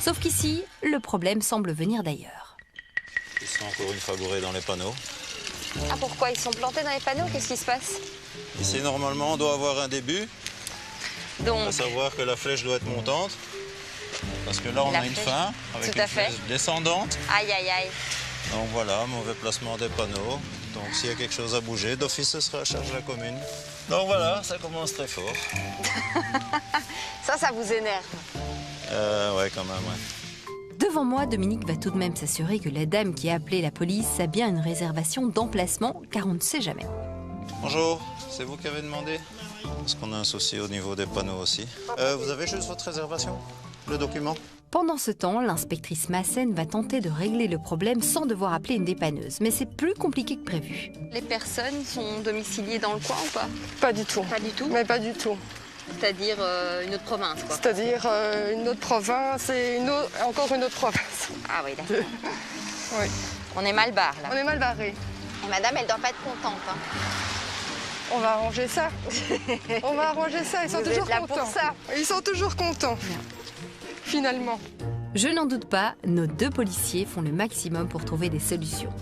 [SPEAKER 1] Sauf qu'ici, le problème semble venir d'ailleurs.
[SPEAKER 9] Ils sont encore une fois gourés dans les panneaux.
[SPEAKER 6] Ah, pourquoi? Ils sont plantés dans les panneaux? Qu'est-ce qui se passe?
[SPEAKER 9] Ici, normalement, on doit avoir un début.
[SPEAKER 6] Donc,
[SPEAKER 9] À savoir que la flèche doit être montante. Parce que là, on
[SPEAKER 6] La
[SPEAKER 9] a une
[SPEAKER 6] flèche.
[SPEAKER 9] fin avec
[SPEAKER 6] Tout à
[SPEAKER 9] une
[SPEAKER 6] fait.
[SPEAKER 9] flèche descendante.
[SPEAKER 6] aïe, aïe, aïe.
[SPEAKER 9] Donc voilà, mauvais placement des panneaux. Donc s'il y a quelque chose à bouger, d'office, ce sera à charge de la commune. Donc voilà, ça commence très fort.
[SPEAKER 6] Ça vous énerve.
[SPEAKER 9] Ouais, quand même, ouais.
[SPEAKER 1] Devant moi, Dominique va tout de même s'assurer que la dame qui a appelé la police a bien une réservation d'emplacement, car on ne sait jamais.
[SPEAKER 9] Bonjour, c'est vous qui avez demandé? Parce qu'on a un souci au niveau des panneaux aussi. Vous avez juste votre réservation? Le document?
[SPEAKER 1] Pendant ce temps, l'inspectrice Maassen va tenter de régler le problème sans devoir appeler une dépanneuse. Mais c'est plus compliqué que prévu.
[SPEAKER 6] Les personnes sont domiciliées dans le coin ou pas?
[SPEAKER 2] Pas du tout.
[SPEAKER 6] Pas du tout?
[SPEAKER 2] Mais pas du tout.
[SPEAKER 6] C'est-à-dire une autre province, quoi.
[SPEAKER 2] C'est-à-dire une autre province et encore une autre province.
[SPEAKER 6] Ah oui, d'accord.
[SPEAKER 2] Oui.
[SPEAKER 6] On est mal barre, là.
[SPEAKER 2] On est mal barré.
[SPEAKER 6] Et madame, elle doit pas être contente, hein.
[SPEAKER 2] On va arranger ça. On va arranger ça. Ils sont
[SPEAKER 6] Vous
[SPEAKER 2] toujours
[SPEAKER 6] êtes là
[SPEAKER 2] contents.
[SPEAKER 6] pour ça.
[SPEAKER 2] Ils sont toujours contents. Finalement.
[SPEAKER 1] Je n'en doute pas, nos deux policiers font le maximum pour trouver des solutions.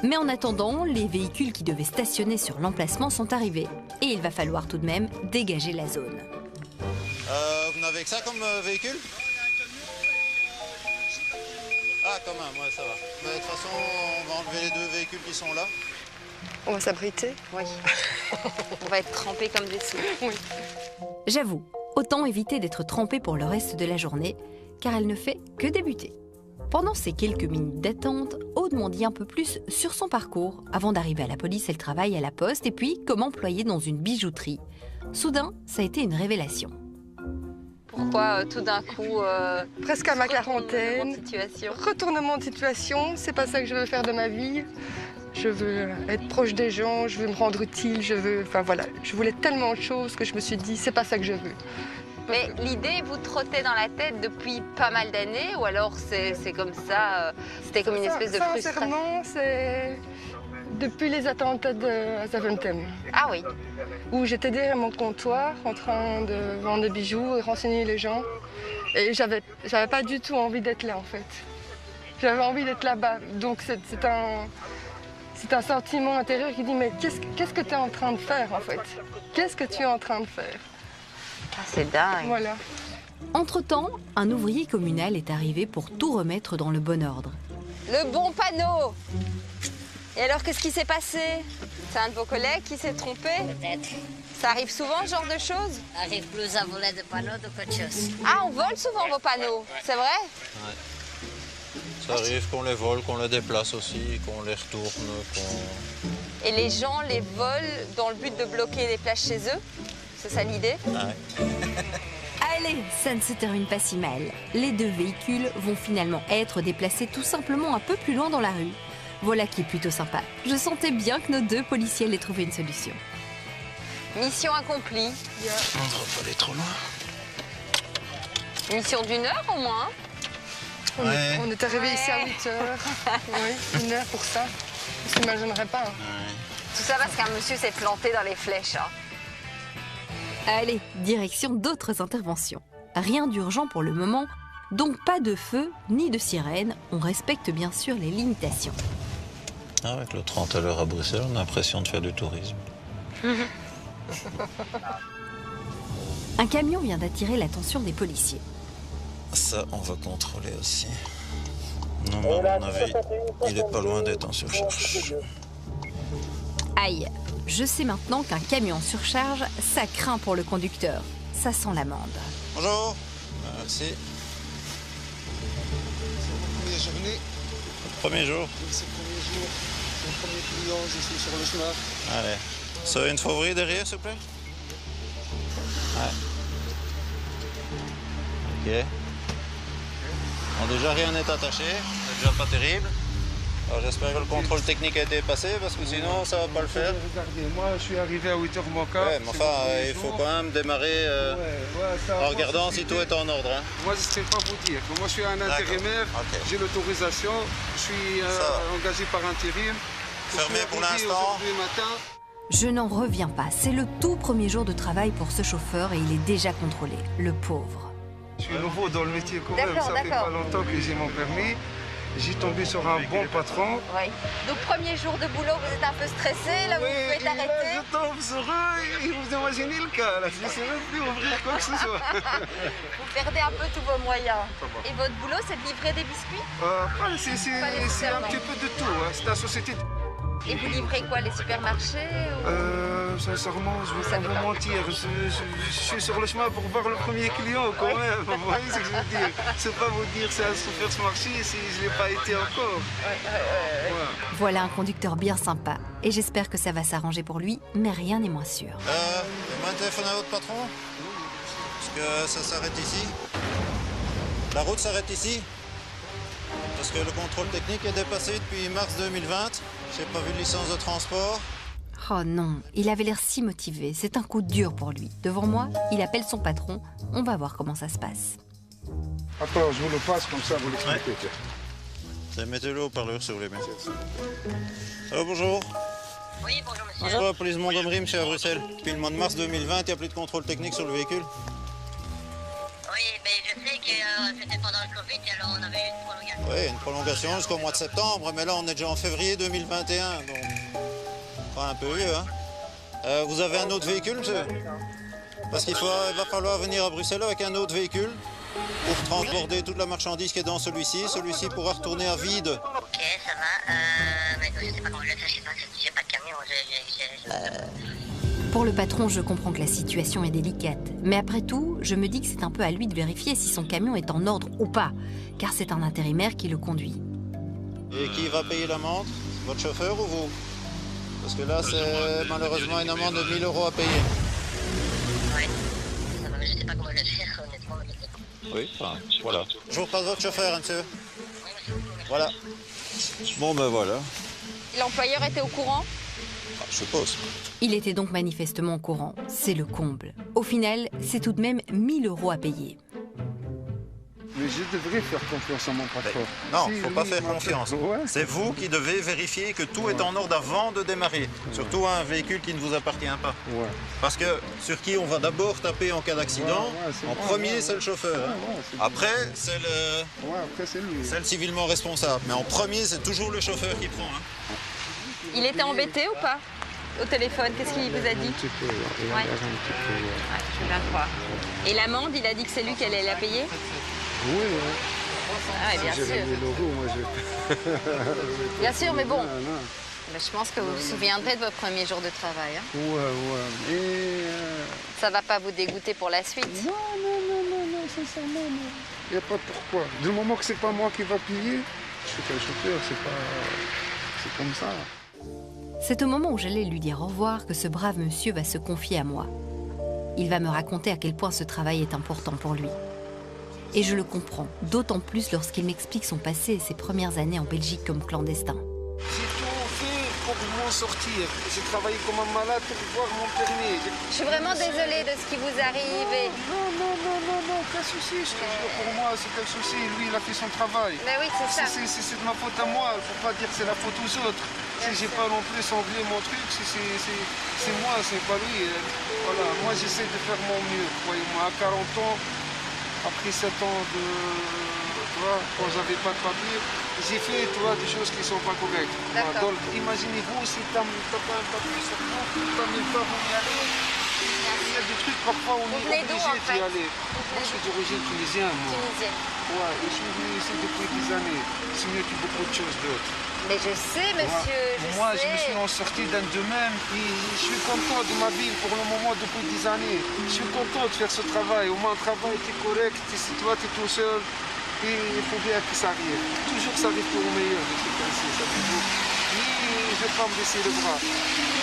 [SPEAKER 1] Mais en attendant, les véhicules qui devaient stationner sur l'emplacement sont arrivés. Et il va falloir tout de même dégager la zone.
[SPEAKER 9] Vous n'avez que ça comme véhicule? Ah, quand même, ouais, ça va. Mais de toute façon, on va enlever les deux véhicules qui sont là.
[SPEAKER 2] On va s'abriter.
[SPEAKER 6] Oui. On va être trempés comme des sous.
[SPEAKER 2] Oui.
[SPEAKER 1] J'avoue, autant éviter d'être trempé pour le reste de la journée, car elle ne fait que débuter. Pendant ces quelques minutes d'attente, Aude m'en dit un peu plus sur son parcours. Avant d'arriver à la police, elle travaille à la poste et puis comme employée dans une bijouterie. Soudain, ça a été une révélation.
[SPEAKER 6] Pourquoi tout d'un coup
[SPEAKER 2] Presque à ma quarantaine.
[SPEAKER 6] Situation.
[SPEAKER 2] Retournement de situation. C'est pas ça que je veux faire de ma vie. Je veux être proche des gens, je veux me rendre utile, enfin voilà, je voulais tellement de choses que je me suis dit, c'est pas ça que je veux.
[SPEAKER 6] Mais l'idée vous trottait dans la tête depuis pas mal d'années ou alors c'est comme ça, c'était comme une espèce de frustration?
[SPEAKER 2] Sincèrement, c'est depuis les attentats de Zaventem.
[SPEAKER 6] Ah oui.
[SPEAKER 2] Où j'étais derrière mon comptoir en train de vendre des bijoux et renseigner les gens. Et j'avais pas du tout envie d'être là en fait. J'avais envie d'être là-bas. Donc c'est un sentiment intérieur qui dit mais qu'est-ce que tu es en train de faire en fait? Qu'est-ce que tu es en train de faire?
[SPEAKER 6] Ah, c'est dingue.
[SPEAKER 2] Voilà.
[SPEAKER 1] Entre-temps, un ouvrier communal est arrivé pour tout remettre dans le bon ordre.
[SPEAKER 6] Le bon panneau. Et alors qu'est-ce qui s'est passé? C'est un de vos collègues qui s'est trompé?
[SPEAKER 12] Peut-être.
[SPEAKER 6] Ça arrive souvent ce genre de choses?
[SPEAKER 12] Arrive plus à voler des panneaux qu'autre chose.
[SPEAKER 6] Ah, on vole souvent vos panneaux, c'est vrai?
[SPEAKER 9] Ouais. Ça arrive qu'on les vole, qu'on les déplace aussi, qu'on les retourne,
[SPEAKER 6] Et les gens les volent dans le but de bloquer les plages chez eux? C'est ça l'idée?
[SPEAKER 9] Ouais.
[SPEAKER 1] Allez, ça ne se termine pas si mal. Les deux véhicules vont finalement être déplacés tout simplement un peu plus loin dans la rue. Voilà qui est plutôt sympa. Je sentais bien que nos 2 policiers allaient trouver une solution.
[SPEAKER 6] Mission accomplie.
[SPEAKER 3] On ne va pas aller trop loin.
[SPEAKER 6] Mission d'1 heure au moins.
[SPEAKER 2] On est arrivé ici à 8 heures. Oui, 1 heure pour ça. Je ne m'imaginerais pas.
[SPEAKER 6] Tout ça parce qu'un monsieur s'est planté dans les flèches. Hein.
[SPEAKER 1] Allez, direction d'autres interventions. Rien d'urgent pour le moment, donc pas de feu ni de sirène. On respecte bien sûr les limitations.
[SPEAKER 13] Avec le 30 à l'heure à Bruxelles, on a l'impression de faire du tourisme.
[SPEAKER 1] Un camion vient d'attirer l'attention des policiers.
[SPEAKER 13] Ça, on va contrôler aussi. Non, mais à mon avis, il est pas loin d'être en surcharge.
[SPEAKER 1] Aïe, je sais maintenant qu'un camion en surcharge, ça craint pour le conducteur. Ça sent l'amende.
[SPEAKER 13] Bonjour. Merci.
[SPEAKER 5] Première journée.
[SPEAKER 13] Premier jour.
[SPEAKER 5] C'est le premier jour. C'est le premier client, je suis sur le chemin.
[SPEAKER 13] Allez. Ça va une fauverie derrière, s'il vous plaît? Ouais. Ok. Bon, déjà, rien n'est attaché. C'est déjà pas terrible. Alors, j'espère que le contrôle technique a été passé, parce que sinon, ça va pas le faire.
[SPEAKER 7] Regardez, moi, je suis arrivé à 8h moins quart.
[SPEAKER 13] Ouais, mais enfin, il faut quand même démarrer en regardant si tout est en ordre. Hein.
[SPEAKER 7] Moi, je ne sais pas vous dire. Moi, je suis un intérimaire. Okay. J'ai l'autorisation. Je suis engagé par intérim.
[SPEAKER 13] Fermé pour l'instant.
[SPEAKER 1] Je n'en reviens pas. C'est le tout premier jour de travail pour ce chauffeur et il est déjà contrôlé. Le pauvre.
[SPEAKER 7] Je suis nouveau dans le métier quand même. Ça fait pas longtemps que j'ai mon permis. J'ai tombé sur un bon patron.
[SPEAKER 6] Oui. Donc, premier jour de boulot, vous êtes un peu stressé, là, vous pouvez t'arrêter.
[SPEAKER 7] Je tombe sur eux et vous imaginez le cas, là. Je ne sais même plus ouvrir quoi que ce soit.
[SPEAKER 6] Vous perdez un peu tous vos moyens. Et votre boulot, c'est de livrer des biscuits?
[SPEAKER 7] C'est un petit peu de tout. Hein. C'est la société.
[SPEAKER 6] Et vous livrez quoi, les supermarchés ou...
[SPEAKER 7] Sincèrement, je ne vais pas vous mentir. Je suis sur le chemin pour voir le premier client quand même. Vous voyez ce que je veux dire? C'est pas vous dire c'est un supermarché si je ne l'ai pas été encore.
[SPEAKER 1] Voilà un conducteur bien sympa. Et j'espère que ça va s'arranger pour lui, mais rien n'est moins sûr.
[SPEAKER 13] Moi, téléphone à votre patron? Parce que ça s'arrête ici. La route s'arrête ici. Parce que le contrôle technique est dépassé depuis mars 2020. J'ai pas vu de licence de transport.
[SPEAKER 1] Oh non, il avait l'air si motivé. C'est un coup dur pour lui. Devant moi, il appelle son patron. On va voir comment ça se passe.
[SPEAKER 7] Attends, je vous le passe comme ça, vous l'expliquez.
[SPEAKER 13] Ouais. Mettez-le au parleur si vous voulez bien. Allô, bonjour.
[SPEAKER 12] Oui, bonjour monsieur.
[SPEAKER 13] Bonjour, la police Montgomery, monsieur à Bruxelles. Depuis le mois de mars 2020, il n'y a plus de contrôle technique sur le véhicule.
[SPEAKER 12] Oui, mais je sais que c'était pendant le Covid, alors on avait eu une prolongation.
[SPEAKER 13] Oui, une prolongation jusqu'au mois de septembre, mais là on est déjà en février 2021, donc pas un peu vieux. Hein. Vous avez un autre véhicule, monsieur? Parce qu'il va falloir venir à Bruxelles avec un autre véhicule pour transporter toute la marchandise qui est dans celui-ci. Celui-ci pourra retourner à vide.
[SPEAKER 12] Ok, ça va. Mais je sais pas comment je vais faire, je sais pas, j'ai pas de camion.
[SPEAKER 1] Pour le patron, je comprends que la situation est délicate. Mais après tout, je me dis que c'est un peu à lui de vérifier si son camion est en ordre ou pas, car c'est un intérimaire qui le conduit.
[SPEAKER 13] Et qui va payer l'amende? Votre chauffeur ou vous? Parce que là, c'est malheureusement une amende de 1000 € à payer.
[SPEAKER 12] Oui, ça va, mais je sais pas comment je vais faire, honnêtement.
[SPEAKER 13] Oui, enfin, voilà. Je vous repasse votre chauffeur, hein, monsieur. Voilà. Bon, ben voilà.
[SPEAKER 6] L'employeur était au courant?
[SPEAKER 13] Je suppose.
[SPEAKER 1] Il était donc manifestement au courant. C'est le comble. Au final, c'est tout de même 1000 € à payer.
[SPEAKER 7] Mais je devrais faire confiance à mon patron.
[SPEAKER 13] Non, il ne faut pas faire confiance. Ouais. C'est vous qui devez vérifier que tout est en ordre avant de démarrer. Surtout un véhicule qui ne vous appartient pas. Ouais. Parce que sur qui on va d'abord taper en cas d'accident, en premier, c'est le chauffeur. Après, c'est le civilement responsable. Mais en premier, c'est toujours le chauffeur qui prend. Hein.
[SPEAKER 6] Il était embêté ou pas? Au téléphone, qu'est-ce qu'il vous a dit?
[SPEAKER 7] Un petit peu, il a l'air un petit peu.
[SPEAKER 6] Ouais, je veux bien le croire. Et l'amende, il a dit que c'est lui qui allait la payer?
[SPEAKER 7] Oui, oui.
[SPEAKER 6] Ah, bien sûr. Bien sûr, mais bon. Mais je pense que vous vous souviendrez de votre premier jour de travail. Hein?
[SPEAKER 7] Ouais. Et
[SPEAKER 6] ça va pas vous dégoûter pour la suite?
[SPEAKER 7] Non, sincèrement, non. Il n'y a pas de pourquoi. Du moment que c'est pas moi qui va payer, je suis qu'un chauffeur, c'est comme ça.
[SPEAKER 1] C'est au moment où j'allais lui dire au revoir que ce brave monsieur va se confier à moi. Il va me raconter à quel point ce travail est important pour lui. Et je le comprends, d'autant plus lorsqu'il m'explique son passé et ses premières années en Belgique comme clandestin.
[SPEAKER 7] Si sortir. J'ai travaillé comme un malade pour voir mon permis.
[SPEAKER 6] Je suis vraiment désolée de ce qui vous arrive.
[SPEAKER 7] Non, aucun souci. Je te jure, pour moi, c'est quel souci. Lui, il a fait son travail.
[SPEAKER 6] Mais oui, c'est ça.
[SPEAKER 7] C'est de ma faute à moi. Il ne faut pas dire que c'est la faute aux autres. Si j'ai pas non plus sanglé mon truc, c'est moi, c'est pas lui. Voilà, moi j'essaie de faire mon mieux. Croyez-moi, à 40 ans, après 7 ans de... Tu vois, quand j'avais pas de papier, j'ai fait, tu vois, des choses qui sont pas correctes. Voilà. Donc imaginez-vous, si tu n'as pas un papier sur toi, tu n'as même pas où y aller. Il y a des trucs, parfois on est obligé d'y aller. Moi je suis d'origine tunisienne, moi. Ouais, et je suis venu ici depuis des années. C'est mieux que beaucoup de choses d'autres.
[SPEAKER 6] Mais je sais, monsieur,
[SPEAKER 7] Moi, je me suis en sorti d'un de même et je suis content de ma vie pour le moment depuis des années. Je suis content de faire ce travail. Au moins, le travail était correct. Si toi, tu es tout seul, et il faut bien que ça arrive. Toujours, ça arrive pour le meilleur, des trucs ainsi, savez-vous. Mais je ne vais pas me baisser le bras.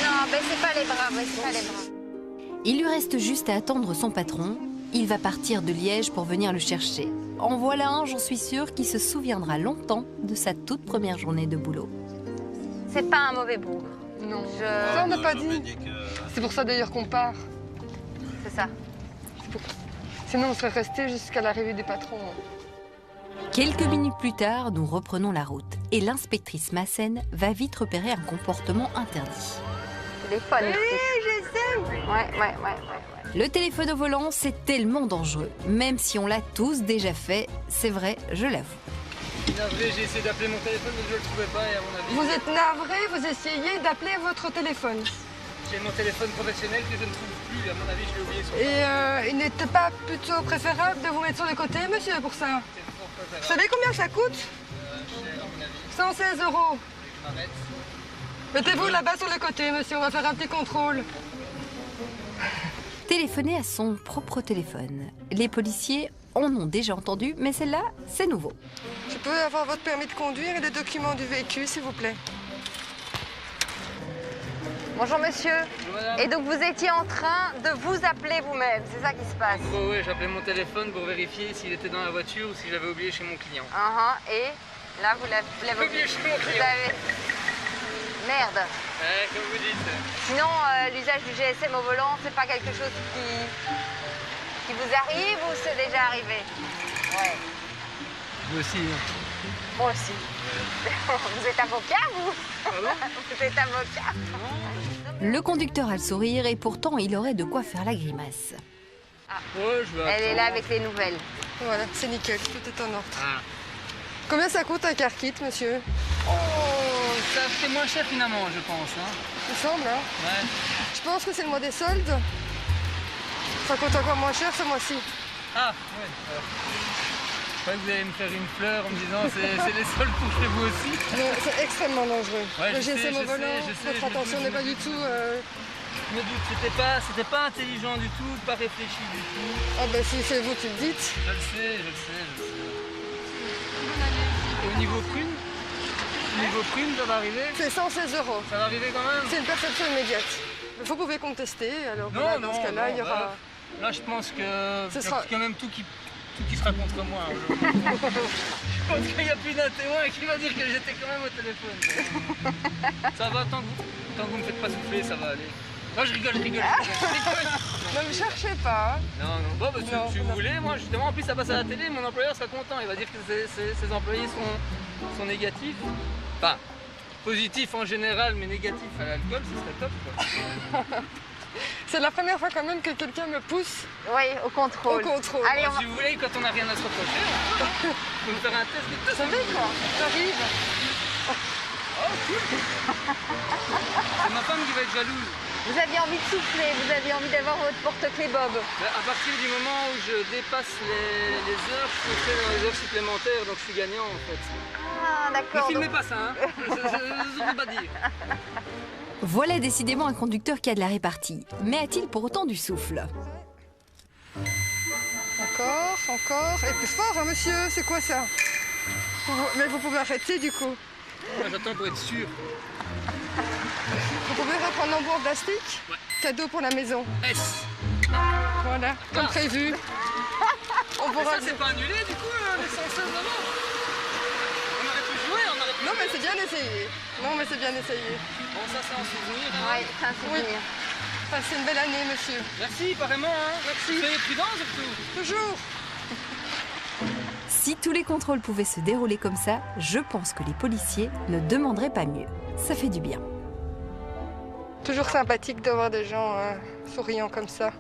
[SPEAKER 6] Non, baissez pas les bras, baissez pas les bras.
[SPEAKER 1] Il lui reste juste à attendre son patron. Il va partir de Liège pour venir le chercher. En voilà un, j'en suis sûre, qui se souviendra longtemps de sa toute première journée de boulot.
[SPEAKER 6] C'est pas un mauvais bougre.
[SPEAKER 2] Non. Ça, on n'a pas dit. C'est pour ça d'ailleurs qu'on part.
[SPEAKER 6] C'est ça.
[SPEAKER 2] Sinon, on serait resté jusqu'à l'arrivée des patrons.
[SPEAKER 1] Quelques minutes plus tard, nous reprenons la route. Et l'inspectrice Massen va vite repérer un comportement interdit.
[SPEAKER 6] Téléphone.
[SPEAKER 2] Oui, je sais.
[SPEAKER 6] Ouais.
[SPEAKER 1] Le téléphone au volant, c'est tellement dangereux. Même si on l'a tous déjà fait, c'est vrai, je l'avoue.
[SPEAKER 5] Navré, j'ai essayé d'appeler mon téléphone, mais je ne le trouvais pas, et à mon avis...
[SPEAKER 2] Vous êtes navré, vous essayez d'appeler votre téléphone.
[SPEAKER 5] J'ai mon téléphone professionnel que je ne trouve plus, à mon avis, je l'ai oublié sur le...
[SPEAKER 2] Et il n'était pas plutôt préférable de vous mettre sur le côté, monsieur, pour ça? Vous savez combien ça coûte?
[SPEAKER 5] Cher, à mon avis.
[SPEAKER 2] 116 €.
[SPEAKER 5] Je m'arrête.
[SPEAKER 2] Mettez-vous là-bas sur le côté, monsieur, on va faire un petit contrôle.
[SPEAKER 1] Téléphoner à son propre téléphone. Les policiers en ont déjà entendu, mais celle-là, c'est nouveau.
[SPEAKER 2] Je peux avoir votre permis de conduire et les documents du véhicule, s'il vous plaît?
[SPEAKER 6] Bonjour monsieur.
[SPEAKER 5] Bonjour madame.
[SPEAKER 6] Et donc vous étiez en train de vous appeler vous-même, c'est ça qui se passe?
[SPEAKER 5] En gros, ouais, j'appelais mon téléphone pour vérifier s'il était dans la voiture ou si j'avais oublié chez mon client.
[SPEAKER 6] Et là vous l'avez
[SPEAKER 5] oublié chez mon client.
[SPEAKER 6] Merde.
[SPEAKER 5] Ouais, comme vous dites.
[SPEAKER 6] Sinon, l'usage du GSM au volant, c'est pas quelque chose qui vous arrive ou c'est déjà arrivé? Ouais.
[SPEAKER 5] Vous aussi.
[SPEAKER 6] Moi aussi. Vous êtes avocat, vous?
[SPEAKER 5] Pardon?
[SPEAKER 6] Vous êtes avocat?
[SPEAKER 1] Le conducteur a le sourire et pourtant il aurait de quoi faire la grimace.
[SPEAKER 5] Ouais, je vais
[SPEAKER 6] Elle est là avec les nouvelles.
[SPEAKER 2] Voilà, c'est nickel, tout est en ordre.
[SPEAKER 5] Ah.
[SPEAKER 2] Combien ça coûte un car kit, monsieur?
[SPEAKER 5] Oh, ça fait moins cher finalement, je pense. Hein.
[SPEAKER 2] Il me semble, hein?
[SPEAKER 5] Ouais.
[SPEAKER 2] Je pense que c'est le mois des soldes. Ça coûte encore moins cher ce mois-ci.
[SPEAKER 5] Ah, ouais. Je crois que vous allez me faire une fleur en me disant c'est les soldes pour chez vous aussi.
[SPEAKER 2] Non, c'est extrêmement dangereux.
[SPEAKER 5] Ouais,
[SPEAKER 2] le GSM au volant, votre attention n'est pas du tout...
[SPEAKER 5] Je me doute, c'était pas intelligent du tout, pas réfléchi du tout.
[SPEAKER 2] Ah ben si c'est vous qui le dites.
[SPEAKER 5] Je le sais. Et au niveau prune? Ça va arriver?
[SPEAKER 2] C'est 116 €.
[SPEAKER 5] Ça va arriver quand même?
[SPEAKER 2] C'est une perception immédiate. Vous pouvez contester, alors
[SPEAKER 5] Non,
[SPEAKER 2] voilà, dans ce cas-là, il y aura...
[SPEAKER 5] Là, je pense que
[SPEAKER 2] Ce
[SPEAKER 5] il y a
[SPEAKER 2] sera-
[SPEAKER 5] quand même tout qui sera contre moi. Je pense qu'il n'y a plus d'un témoin qui va dire que j'étais quand même au téléphone. Ça va, tant que vous me faites pas souffler, ça va aller. Non, je rigole.
[SPEAKER 2] Ne me cherchez pas. Hein.
[SPEAKER 5] Non. Bon, bah, si vous voulez, moi justement, en plus ça passe à la télé, mon employeur sera content. Il va dire que ses employés sont négatifs. Enfin, positifs en général, mais négatifs à l'alcool, ce serait top, quoi.
[SPEAKER 2] C'est la première fois quand même que quelqu'un me pousse.
[SPEAKER 6] Oui, au contrôle.
[SPEAKER 2] Au contrôle.
[SPEAKER 6] Allez,
[SPEAKER 5] Si vous voulez, quand on n'a rien à se reprocher, on peut me faire un test de tout.
[SPEAKER 2] Vous savez quoi? J'arrive.
[SPEAKER 5] Oh, cool. C'est ma femme qui va être jalouse.
[SPEAKER 6] Vous aviez envie de souffler, vous aviez envie d'avoir votre porte-clés Bob.
[SPEAKER 5] À partir du moment où je dépasse les heures, je suis dans les heures supplémentaires, donc je suis gagnant en fait.
[SPEAKER 6] Ah, d'accord.
[SPEAKER 5] Ne filmez pas ça, hein. Je ne peux pas dire.
[SPEAKER 1] Voilà décidément un conducteur qui a de la répartie. Mais a-t-il pour autant du souffle?
[SPEAKER 2] Encore. Et plus fort, hein, monsieur, c'est quoi ça? Mais vous pouvez arrêter du coup.
[SPEAKER 5] Moi, j'attends pour être sûr.
[SPEAKER 2] Vous pouvez reprendre l'embout en plastique?
[SPEAKER 5] Ouais.
[SPEAKER 2] Cadeau pour la maison.
[SPEAKER 5] S.
[SPEAKER 2] Voilà, comme prévu. On
[SPEAKER 5] Mais
[SPEAKER 2] pourra...
[SPEAKER 5] ça, c'est pas annulé du coup, les 116 €. On aurait pu jouer, on aurait pu
[SPEAKER 2] Non, mais c'est bien bien essayé. Non, mais c'est bien essayé.
[SPEAKER 5] Bon, ça c'est un souvenir. Hein.
[SPEAKER 6] Oui, c'est un souvenir.
[SPEAKER 2] Passez une belle année, monsieur.
[SPEAKER 5] Merci, apparemment. Hein.
[SPEAKER 2] Merci.
[SPEAKER 5] Soyez prudents surtout.
[SPEAKER 2] Toujours.
[SPEAKER 1] Si tous les contrôles pouvaient se dérouler comme ça, je pense que les policiers ne demanderaient pas mieux. Ça fait du bien.
[SPEAKER 2] Toujours sympathique de voir des gens souriants comme ça.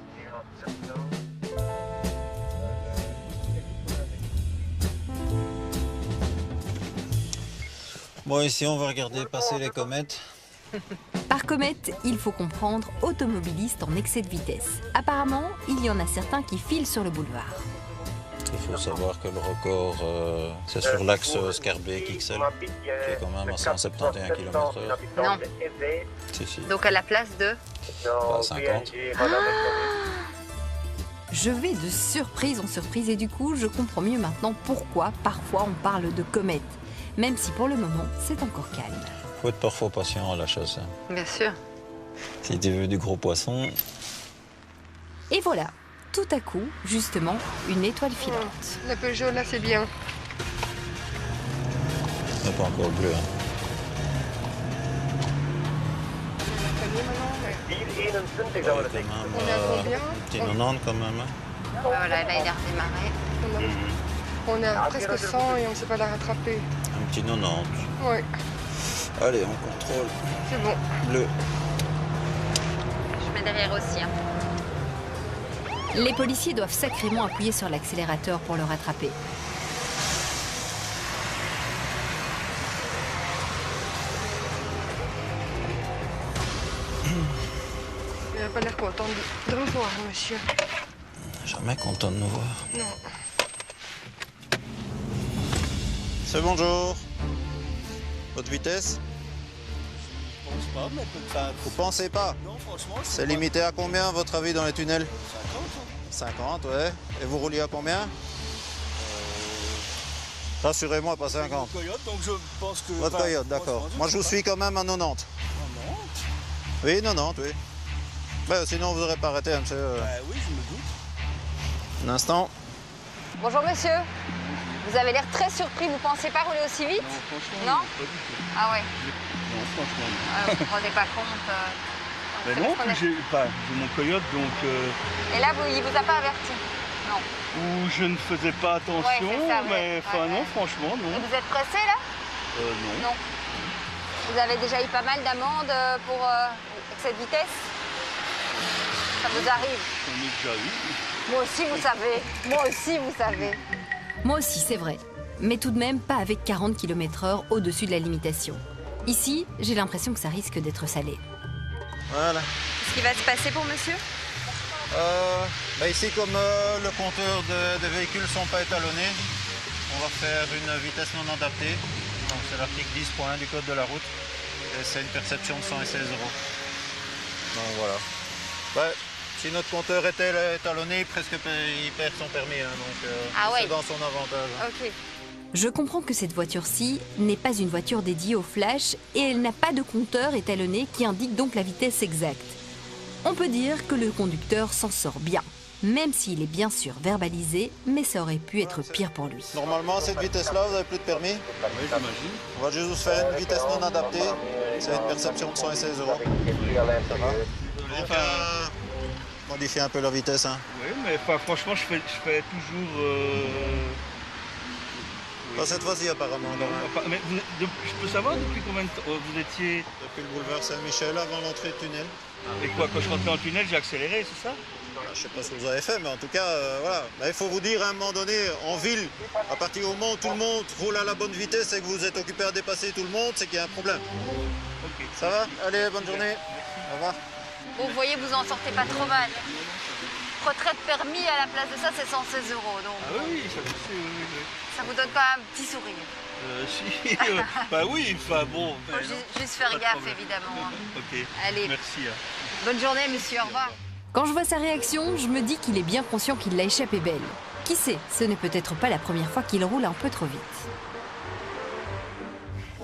[SPEAKER 13] Bon, ici, on va regarder passer les comètes.
[SPEAKER 1] Par comète, il faut comprendre automobiliste en excès de vitesse. Apparemment, il y en a certains qui filent sur le boulevard.
[SPEAKER 13] Il faut savoir que le record, c'est sur l'axe Scarbeck-XL, qui est quand même à 171 km/h.
[SPEAKER 6] Non.
[SPEAKER 13] Si.
[SPEAKER 6] Donc à la place de
[SPEAKER 13] 50.
[SPEAKER 1] Je vais de surprise en surprise et du coup, je comprends mieux maintenant pourquoi parfois on parle de comète. Même si pour le moment, c'est encore calme.
[SPEAKER 13] Faut être parfois patient à la chasse.
[SPEAKER 6] Bien sûr.
[SPEAKER 13] Si tu veux du gros poisson.
[SPEAKER 1] Et voilà, tout à coup, justement, une étoile filante.
[SPEAKER 2] La Peugeot, là, c'est bien.
[SPEAKER 13] C'est pas encore bleu. Hein.
[SPEAKER 2] On est à combien?
[SPEAKER 13] Petit 90 quand même. Hein.
[SPEAKER 6] Voilà, là il a redémarré.
[SPEAKER 2] On est à presque 100 et on ne sait pas la rattraper.
[SPEAKER 13] Un petit 90.
[SPEAKER 2] Oui.
[SPEAKER 13] Allez, on contrôle.
[SPEAKER 2] C'est bon.
[SPEAKER 13] Bleu.
[SPEAKER 6] Je mets derrière aussi. Hein.
[SPEAKER 1] Les policiers doivent sacrément appuyer sur l'accélérateur pour le rattraper.
[SPEAKER 2] Il n'a pas l'air content de me voir, monsieur.
[SPEAKER 13] Jamais content de nous voir.
[SPEAKER 2] Non.
[SPEAKER 13] C'est bonjour. Votre vitesse?
[SPEAKER 14] Je pense pas, mais peut-être.
[SPEAKER 13] Vous pensez pas?
[SPEAKER 14] Non, franchement.
[SPEAKER 13] C'est limité à combien, à votre avis, dans les tunnels? 50, ouais. Et vous rouliez à combien? Rassurez-moi, pas 50.
[SPEAKER 14] Coyote, donc je pense que.
[SPEAKER 13] Votre Coyote, d'accord. Moi, je vous suis quand même à 90.
[SPEAKER 14] 90?
[SPEAKER 13] Oui, 90, oui. Ben, sinon, vous n'aurez pas arrêté, hein, monsieur.
[SPEAKER 14] Oui, je me doute.
[SPEAKER 13] Un instant.
[SPEAKER 6] Bonjour monsieur. Vous avez l'air très surpris, vous pensez pas rouler aussi vite?
[SPEAKER 14] Non, franchement.
[SPEAKER 6] Non?
[SPEAKER 14] Pas du tout.
[SPEAKER 6] Ah ouais.
[SPEAKER 14] Non, franchement.
[SPEAKER 6] Vous ne vous rendez pas compte.
[SPEAKER 14] Mais non, puis j'ai mon Coyote, donc.
[SPEAKER 6] Et là, il vous a pas averti? Non.
[SPEAKER 14] Où je ne faisais pas attention,
[SPEAKER 6] Ouais, c'est ça,
[SPEAKER 14] mais enfin non, franchement, non.
[SPEAKER 6] Et vous êtes pressé là?
[SPEAKER 14] Non.
[SPEAKER 6] Non. Vous avez déjà eu pas mal d'amendes pour excès de vitesse? Ça vous arrive?
[SPEAKER 14] J'en ai déjà eu.
[SPEAKER 6] Moi aussi, vous savez. Moi aussi, vous savez.
[SPEAKER 1] Moi aussi, c'est vrai. Mais tout de même pas avec 40 km/h au-dessus de la limitation. Ici, j'ai l'impression que ça risque d'être salé.
[SPEAKER 13] Voilà.
[SPEAKER 6] Qu'est-ce qui va se passer pour monsieur?
[SPEAKER 13] Ici, comme le compteur des véhicules ne sont pas étalonnés, on va faire une vitesse non adaptée. Donc c'est l'article 10.1 du code de la route. Et c'est une perception de 116 €. Donc voilà. Ouais, si notre compteur était étalonné, il perd son permis. Hein, donc c'est dans son avantage. Hein.
[SPEAKER 6] Ok.
[SPEAKER 1] Je comprends que cette voiture-ci n'est pas une voiture dédiée au flash et elle n'a pas de compteur étalonné qui indique donc la vitesse exacte. On peut dire que le conducteur s'en sort bien, même s'il est bien sûr verbalisé, mais ça aurait pu être pire pour lui.
[SPEAKER 13] Normalement, à cette vitesse-là, vous n'avez plus de permis?
[SPEAKER 14] Oui, j'imagine.
[SPEAKER 13] On va juste vous faire une vitesse non adaptée. C'est une perception de 116 €. Ça va? Donc, modifier un peu la vitesse. Hein.
[SPEAKER 14] Oui, mais franchement, je fais toujours.
[SPEAKER 13] Pas cette fois-ci, apparemment.
[SPEAKER 14] Mais je peux savoir depuis combien de temps vous étiez.
[SPEAKER 13] Depuis le boulevard Saint-Michel, avant l'entrée du tunnel.
[SPEAKER 14] Et quoi, quand je rentrais dans le tunnel, j'ai accéléré, c'est ça?
[SPEAKER 13] Je ne sais pas ce que vous avez fait, mais en tout cas, voilà. Il faut vous dire à un moment donné, en ville, à partir du moment où tout le monde roule à la bonne vitesse et que vous êtes occupé à dépasser tout le monde, c'est qu'il y a un problème.
[SPEAKER 14] Ok.
[SPEAKER 13] Ça va? Allez, bonne journée. Au revoir.
[SPEAKER 6] Bon, vous voyez, vous en sortez pas trop mal. Retraite permis à la place de ça, c'est 116 €. Donc,
[SPEAKER 14] Ah oui, ça je sais, oui.
[SPEAKER 6] ça vous donne pas un petit sourire.
[SPEAKER 14] Si, bah oui, enfin bon.
[SPEAKER 6] Faut juste faire gaffe, évidemment. Hein.
[SPEAKER 14] Ok,
[SPEAKER 6] Allez.
[SPEAKER 14] merci. Hein.
[SPEAKER 6] Bonne journée, monsieur, au revoir.
[SPEAKER 1] Quand je vois sa réaction, je me dis qu'il est bien conscient qu'il l'a échappé belle. Qui sait, ce n'est peut-être pas la première fois qu'il roule un peu trop vite.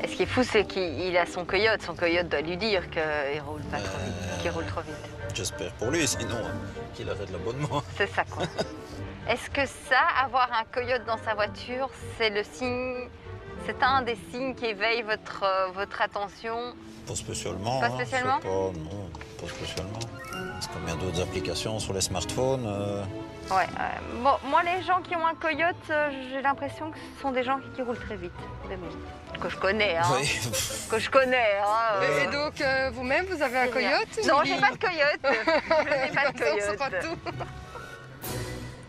[SPEAKER 6] Et ce qui est fou, c'est qu'il a son coyote. Son coyote doit lui dire qu'il roule pas trop vite, qu'il roule trop vite.
[SPEAKER 13] J'espère pour lui, sinon qu'il arrête l'abonnement.
[SPEAKER 6] C'est ça, quoi. Est-ce que ça, avoir un coyote dans sa voiture, c'est le signe C'est un des signes qui éveille votre attention?
[SPEAKER 13] Pas spécialement.
[SPEAKER 6] Pas spécialement?
[SPEAKER 13] Non, pas spécialement. Parce qu'il y a d'autres applications sur les smartphones.
[SPEAKER 6] Ouais. Bon, moi, les gens qui ont un coyote, j'ai l'impression que ce sont des gens qui roulent très vite. Mais bon, que je connais, hein.
[SPEAKER 13] Oui.
[SPEAKER 6] Que je connais, hein.
[SPEAKER 2] Et donc, vous-même, vous avez un coyote?
[SPEAKER 6] Non, j'ai pas de coyote. Je n'ai pas de coyote.
[SPEAKER 2] Ça sera tout.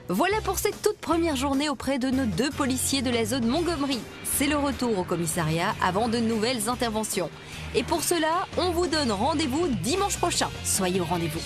[SPEAKER 1] Voilà pour cette toute première journée auprès de nos 2 policiers de la zone Montgomery. C'est le retour au commissariat avant de nouvelles interventions. Et pour cela, on vous donne rendez-vous dimanche prochain. Soyez au rendez-vous.